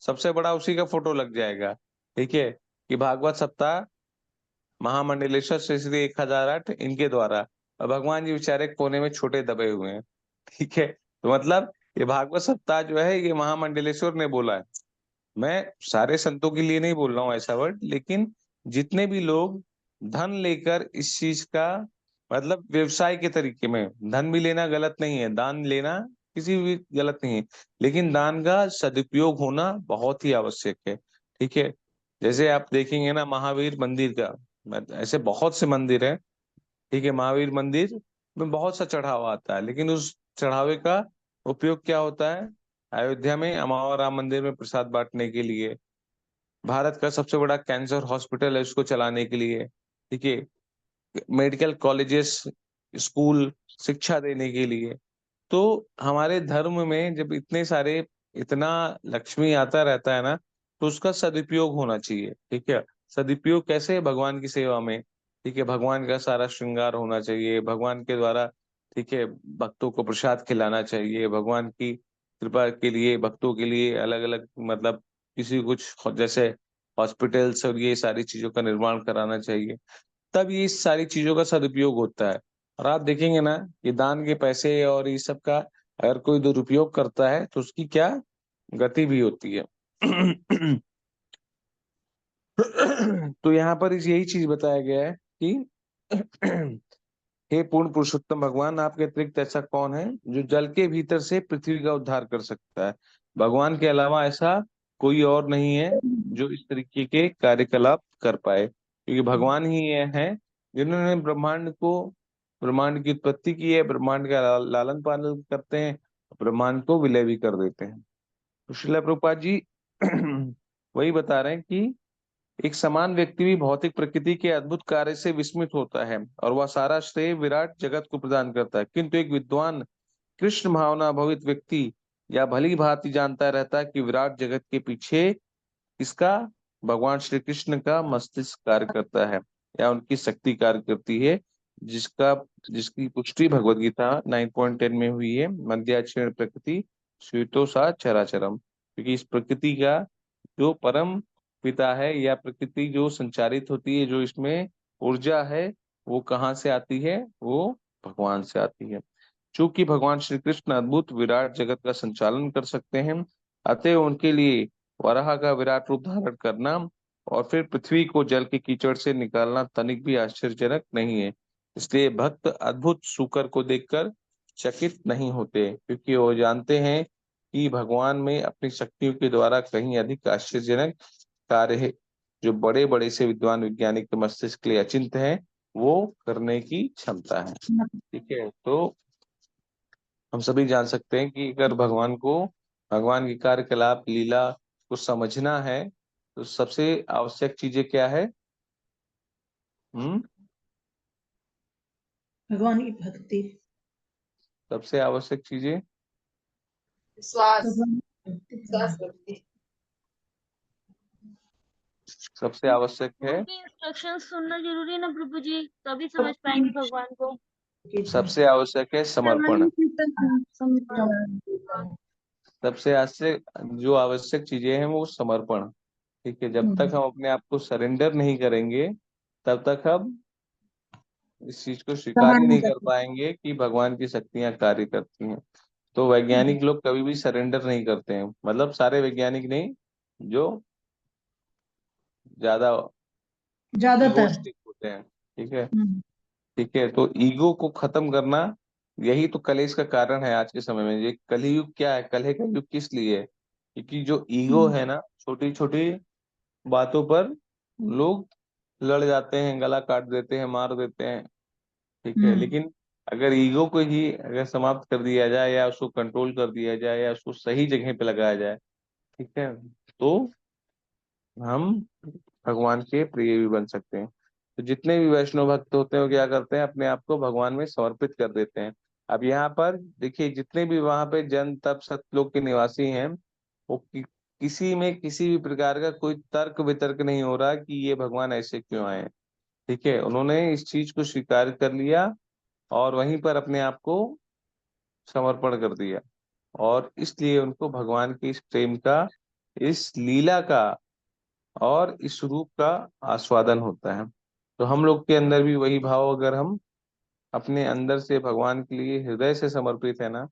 सबसे बड़ा उसी का फोटो लग जाएगा, ठीक है, कि भागवत सप्ताह महामंडलेश्वर श्री श्री 1008 इनके द्वारा, और भगवान जी बेचारे कोने में छोटे दबे हुए हैं, ठीक है, तो मतलब ये भागवत सप्ताह जो है ये महामंडलेश्वर ने बोला है, मैं सारे संतों के लिए नहीं बोल रहा हूँ ऐसा वर्ड, लेकिन जितने भी लोग धन लेकर इस चीज का मतलब व्यवसाय के तरीके में, धन भी लेना गलत नहीं है, दान लेना किसी भी गलत नहीं है, लेकिन दान का सदुपयोग होना बहुत ही आवश्यक है, ठीक है, जैसे आप देखेंगे ना महावीर मंदिर का, ऐसे बहुत से मंदिर है, ठीक है, महावीर मंदिर में बहुत सा चढ़ावा आता है, लेकिन उस चढ़ावे का उपयोग क्या होता है, अयोध्या में अमावा राम मंदिर में प्रसाद बांटने के लिए, भारत का सबसे बड़ा कैंसर हॉस्पिटल है उसको चलाने के लिए, ठीक है, मेडिकल कॉलेजेस, स्कूल, शिक्षा देने के लिए, तो हमारे धर्म में जब इतने सारे इतना लक्ष्मी आता रहता है ना तो उसका सदुपयोग होना चाहिए, ठीक है, सदुपयोग कैसे, भगवान की सेवा में, ठीक है, भगवान का सारा श्रृंगार होना चाहिए, भगवान के द्वारा, ठीक है, भक्तों को प्रसाद खिलाना चाहिए, भगवान की कृपा के लिए भक्तों के लिए अलग अलग मतलब किसी कुछ जैसे हॉस्पिटल्स और ये सारी चीजों का निर्माण कराना चाहिए, तब ये सारी चीजों का सदुपयोग होता है। और आप देखेंगे ना कि दान के पैसे और ये सब का अगर कोई दुरुपयोग करता है तो उसकी क्या गति भी होती है। तो यहाँ पर यही चीज बताया गया है कि हे पूर्ण पुरुषोत्तम भगवान, आपके अतिरिक्त ऐसा कौन है जो जल के भीतर से पृथ्वी का उद्धार कर सकता है? भगवान के अलावा ऐसा कोई और नहीं है जो इस तरीके के कार्यकलाप कर पाए, क्योंकि भगवान ही ये हैं जिन्होंने ब्रह्मांड की उत्पत्ति की है, ब्रह्मांड का लालन पालन करते हैं, ब्रह्मांड को विलय भी कर देते हैं। तो श्रील प्रभुपाद जी वही बता रहे हैं कि एक समान व्यक्ति भी भौतिक प्रकृति के अद्भुत कार्य से विस्मित होता है और वह सारा श्रेय विराट जगत को प्रदान करता है, किंतु एक विद्वान कृष्ण भावना भवित व्यक्ति या भली भांति जानता रहता है कि विराट जगत के पीछे इसका भगवान श्री कृष्ण का मस्तिष्क कार्य करता है या उनकी शक्ति कार्य करती है, जिसकी पुष्टि भगवद गीता 9.10 में हुई है। मध्याक्षर प्रकृति स्वीतो सा चराचरम, क्योंकि इस प्रकृति का जो परम पिता है या प्रकृति जो संचारित होती है, जो इसमें ऊर्जा है, वो कहाँ से आती है? वो भगवान से आती है। चूंकि भगवान श्री कृष्ण अद्भुत विराट जगत का संचालन कर सकते हैं, अतः उनके लिए वराह का विराट रूप धारण करना और फिर पृथ्वी को जल के कीचड़ से निकालना तनिक भी आश्चर्यजनक नहीं है। इसलिए भक्त अद्भुत सूकर को देखकर चकित नहीं होते, क्योंकि वो जानते हैं कि भगवान में अपनी शक्तियों के द्वारा कहीं अधिक आश्चर्यजनक कार्य है जो बड़े बड़े से विद्वान वैज्ञानिक के मस्तिष्क के लिए अचिंत्य है, वो करने की क्षमता है। ठीक है, तो हम सभी जान सकते हैं कि अगर भगवान की कार्यकलाप लीला को समझना है तो सबसे आवश्यक चीजें क्या है? भगवान की भक्ति, सबसे आवश्यक चीजें विश्वास, सबसे आवश्यक है इंस्ट्रक्शन सुनना जरूरी है ना प्रभु जी, तभी समझ पाएंगे भगवान को। सबसे आवश्यक है समर्पण। सबसे आवश्यक चीजें हैं वो समर्पण। ठीक है, जब तक हम अपने आप को सरेंडर नहीं करेंगे तब तक हम इस चीज को स्वीकार ही नहीं कर पाएंगे कि भगवान की शक्तियां कार्य करती हैं। तो वैज्ञानिक लोग कभी भी सरेंडर नहीं करते हैं, मतलब सारे वैज्ञानिक नहीं, जो ज्यादातर egoistic होते हैं। ठीक है, ठीक है, तो ईगो को खत्म करना यही तो कलेश का कारण है आज के समय में। ये कलयुग क्या है, कलह का युग किस लिए है? क्योंकि जो ईगो है ना, छोटी छोटी बातों पर लोग लड़ जाते हैं, गला काट देते हैं, मार देते हैं। ठीक है, लेकिन अगर ईगो को ही अगर समाप्त कर दिया जाए या उसको कंट्रोल कर दिया जाए या उसको सही जगह पे लगाया जाए, ठीक है, तो हम भगवान के प्रिय भी बन सकते हैं। तो जितने भी वैष्णव भक्त होते हैं वो क्या करते हैं, अपने आप को भगवान में समर्पित कर देते हैं। अब यहाँ पर देखिए, जितने भी वहां पे जन तप सतलोक के निवासी हैं, वो किसी में किसी भी प्रकार का कोई तर्क वितर्क नहीं हो रहा कि ये भगवान ऐसे क्यों आए। ठीक है, उन्होंने इस चीज को स्वीकार कर लिया और वहीं पर अपने आप को समर्पण कर दिया, और इसलिए उनको भगवान के इस प्रेम का, इस लीला का और इस रूप का आस्वादन होता है। तो हम लोग के अंदर भी वही भाव, अगर हम अपने अंदर से भगवान के लिए हृदय से समर्पित है ना,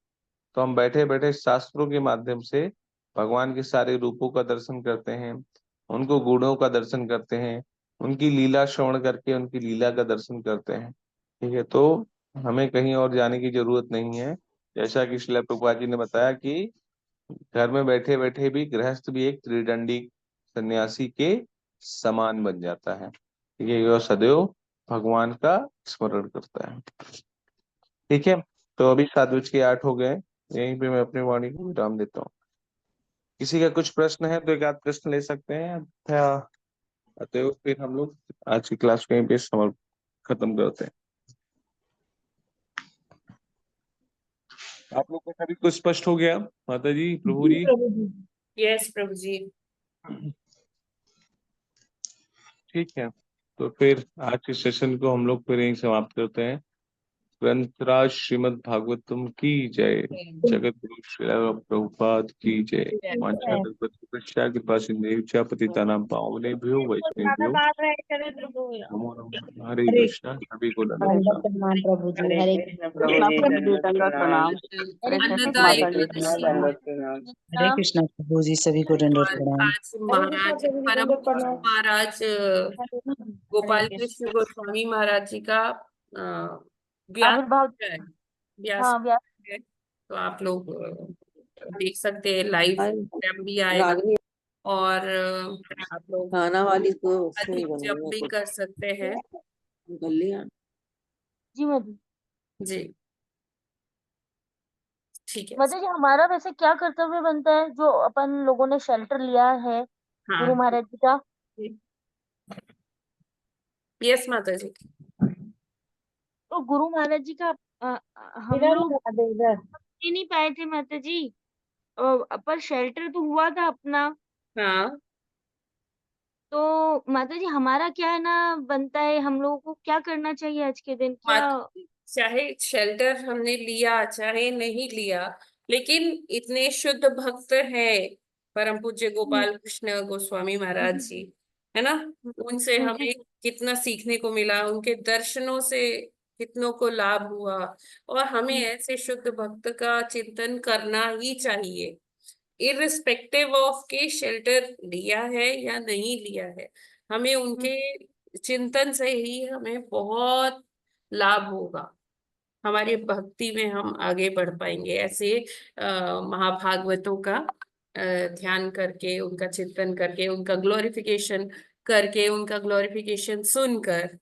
तो हम बैठे बैठे शास्त्रों के माध्यम से भगवान के सारे रूपों का दर्शन करते हैं, उनको गुणों का दर्शन करते हैं, उनकी लीला श्रवण करके उनकी लीला का दर्शन करते हैं। ठीक है, तो हमें कहीं और जाने की जरूरत नहीं है। जैसा कि श्रील प्रभुपाद जी ने बताया कि घर में बैठे बैठे भी गृहस्थ भी एक त्रिदंडी सन्यासी के समान बन जाता है। ठीक है, वह सदैव भगवान का स्मरण करता है। ठीक है, तो अभी 7:08 हो गए, यहीं पे मैं अपनी वाणी को विराम देता हूँ। किसी का कुछ प्रश्न है तो एक आध प्रश्न ले सकते हैं, अतएव फिर हम लोग आज की क्लास को यहीं पे खत्म करते हैं। आप लोग को सभी कुछ स्पष्ट हो गया? माता जी, प्रभु जी? यस प्रभु जी। ठीक है, तो फिर आज के सेशन को हम लोग फिर यहीं समाप्त करते हैं। ग्रंथराज श्रीमद् भागवतम की जय, जगत गुरु श्री प्रभुपाद की जय। वांछा कृपा सिंधु पतितानां पावनेभ्यो वैष्णवेभ्यो नमो नमः। हरे कृष्णा। सभी को दंडवत प्रणाम प्रभु जी। हरे हरे कृष्णा प्रभु जी, सभी को दंडवत प्रणाम। आज महाराज परम महाराज गोपाल कृष्ण गोस्वामी महाराज जी का व्यास आविर्भाव, है, व्यास हाँ व्यास। है। तो आप लोग देख सकते हैं, लाइव प्रोग्राम भी आएगा रागनी और आप लोग खाना वाली तो उसमें ही अधिक जप बनेगा भी कुछ कर सकते हैं। कर लिया। जी माता, जी ठीक है। माता जी हमारा वैसे क्या कर्तव्य बनता है जो अपन लोगों ने शेल्टर लिया है हाँ गुरु महाराज जी का? यस माता जी। तो गुरु महाराज जी का हम इधर लोग लगा दे इधर। ले नहीं पाए थे माता जी, पर शेल्टर तो हुआ था अपना। हाँ तो माता जी हमारा क्या है ना बनता है, हम लोगों को क्या करना चाहिए आज के दिन, क्या? चाहे शेल्टर हमने लिया चाहे नहीं लिया, लेकिन इतने शुद्ध भक्त हैं परम पूज्य गोपाल कृष्ण गोस्वामी महाराज जी, है ना, उनसे हमें कितना सीखने को मिला, उनके दर्शनों से कितनों को लाभ हुआ। और हमें ऐसे शुद्ध भक्त का चिंतन करना ही चाहिए, इररिस्पेक्टिव ऑफ के शेल्टर लिया है या नहीं लिया है। हमें उनके चिंतन से ही हमें बहुत लाभ होगा, हमारी भक्ति में हम आगे बढ़ पाएंगे। ऐसे महाभागवतों का ध्यान करके, उनका चिंतन करके, उनका ग्लोरिफिकेशन करके, उनका ग्लोरिफिकेशन सुनकर,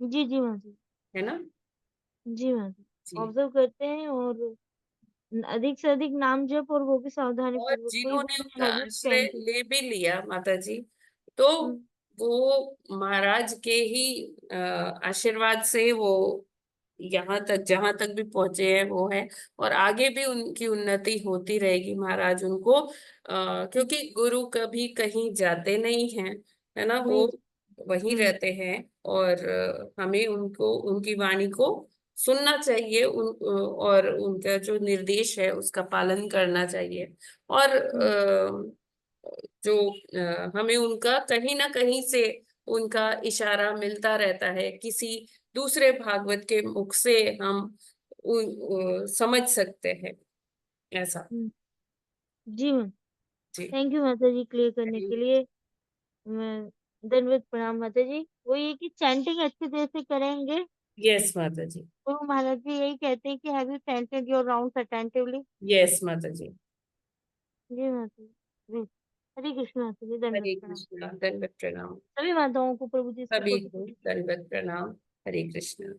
जी जी माता, है ना। जी माता, जी। ऑब्जर्व करते हैं और अधिक से अधिक नाम जप, और वो भी सावधानी और पूर्वक, कोई जिन्होंने भी उनका हैबिट आश्रय चेंज। ले भी लिया माता जी, तो वो महाराज के ही आशीर्वाद से वो यहाँ तक जहां तक भी पहुंचे हैं वो है, और आगे भी उनकी उन्नति होती रहेगी। महाराज उनको क्योंकि गुरु कभी कहीं जाते नहीं हैं, है ना, वो वहीं रहते हैं। और हमें उनको, उनकी वाणी को सुनना चाहिए, और उनका जो निर्देश है उसका पालन करना चाहिए। और जो हमें उनका कहीं ना कहीं से उनका इशारा मिलता रहता है, किसी दूसरे भागवत के मुख से हम समझ सकते हैं ऐसा। जी मैम, जी थैंक यू माता जी क्लियर करने के लिए। मैं दंडवत प्रणाम माता जी। वो ये कि चैंटिंग अच्छी तरह से करेंगे। यस माता जी। गुरु महाराज जी यही कहते हैं कि have you chanted your rounds attentively? Yes माता जी। जी माता जी। हरे कृष्ण माता जी, दंडवत हरे प्रणाम। कृष्णा, दंडवत प्रणाम। सभी माताओं को प्रभु जी से सभी कोटि को कोटि दंडवत प्रणाम। हरे कृष्णा।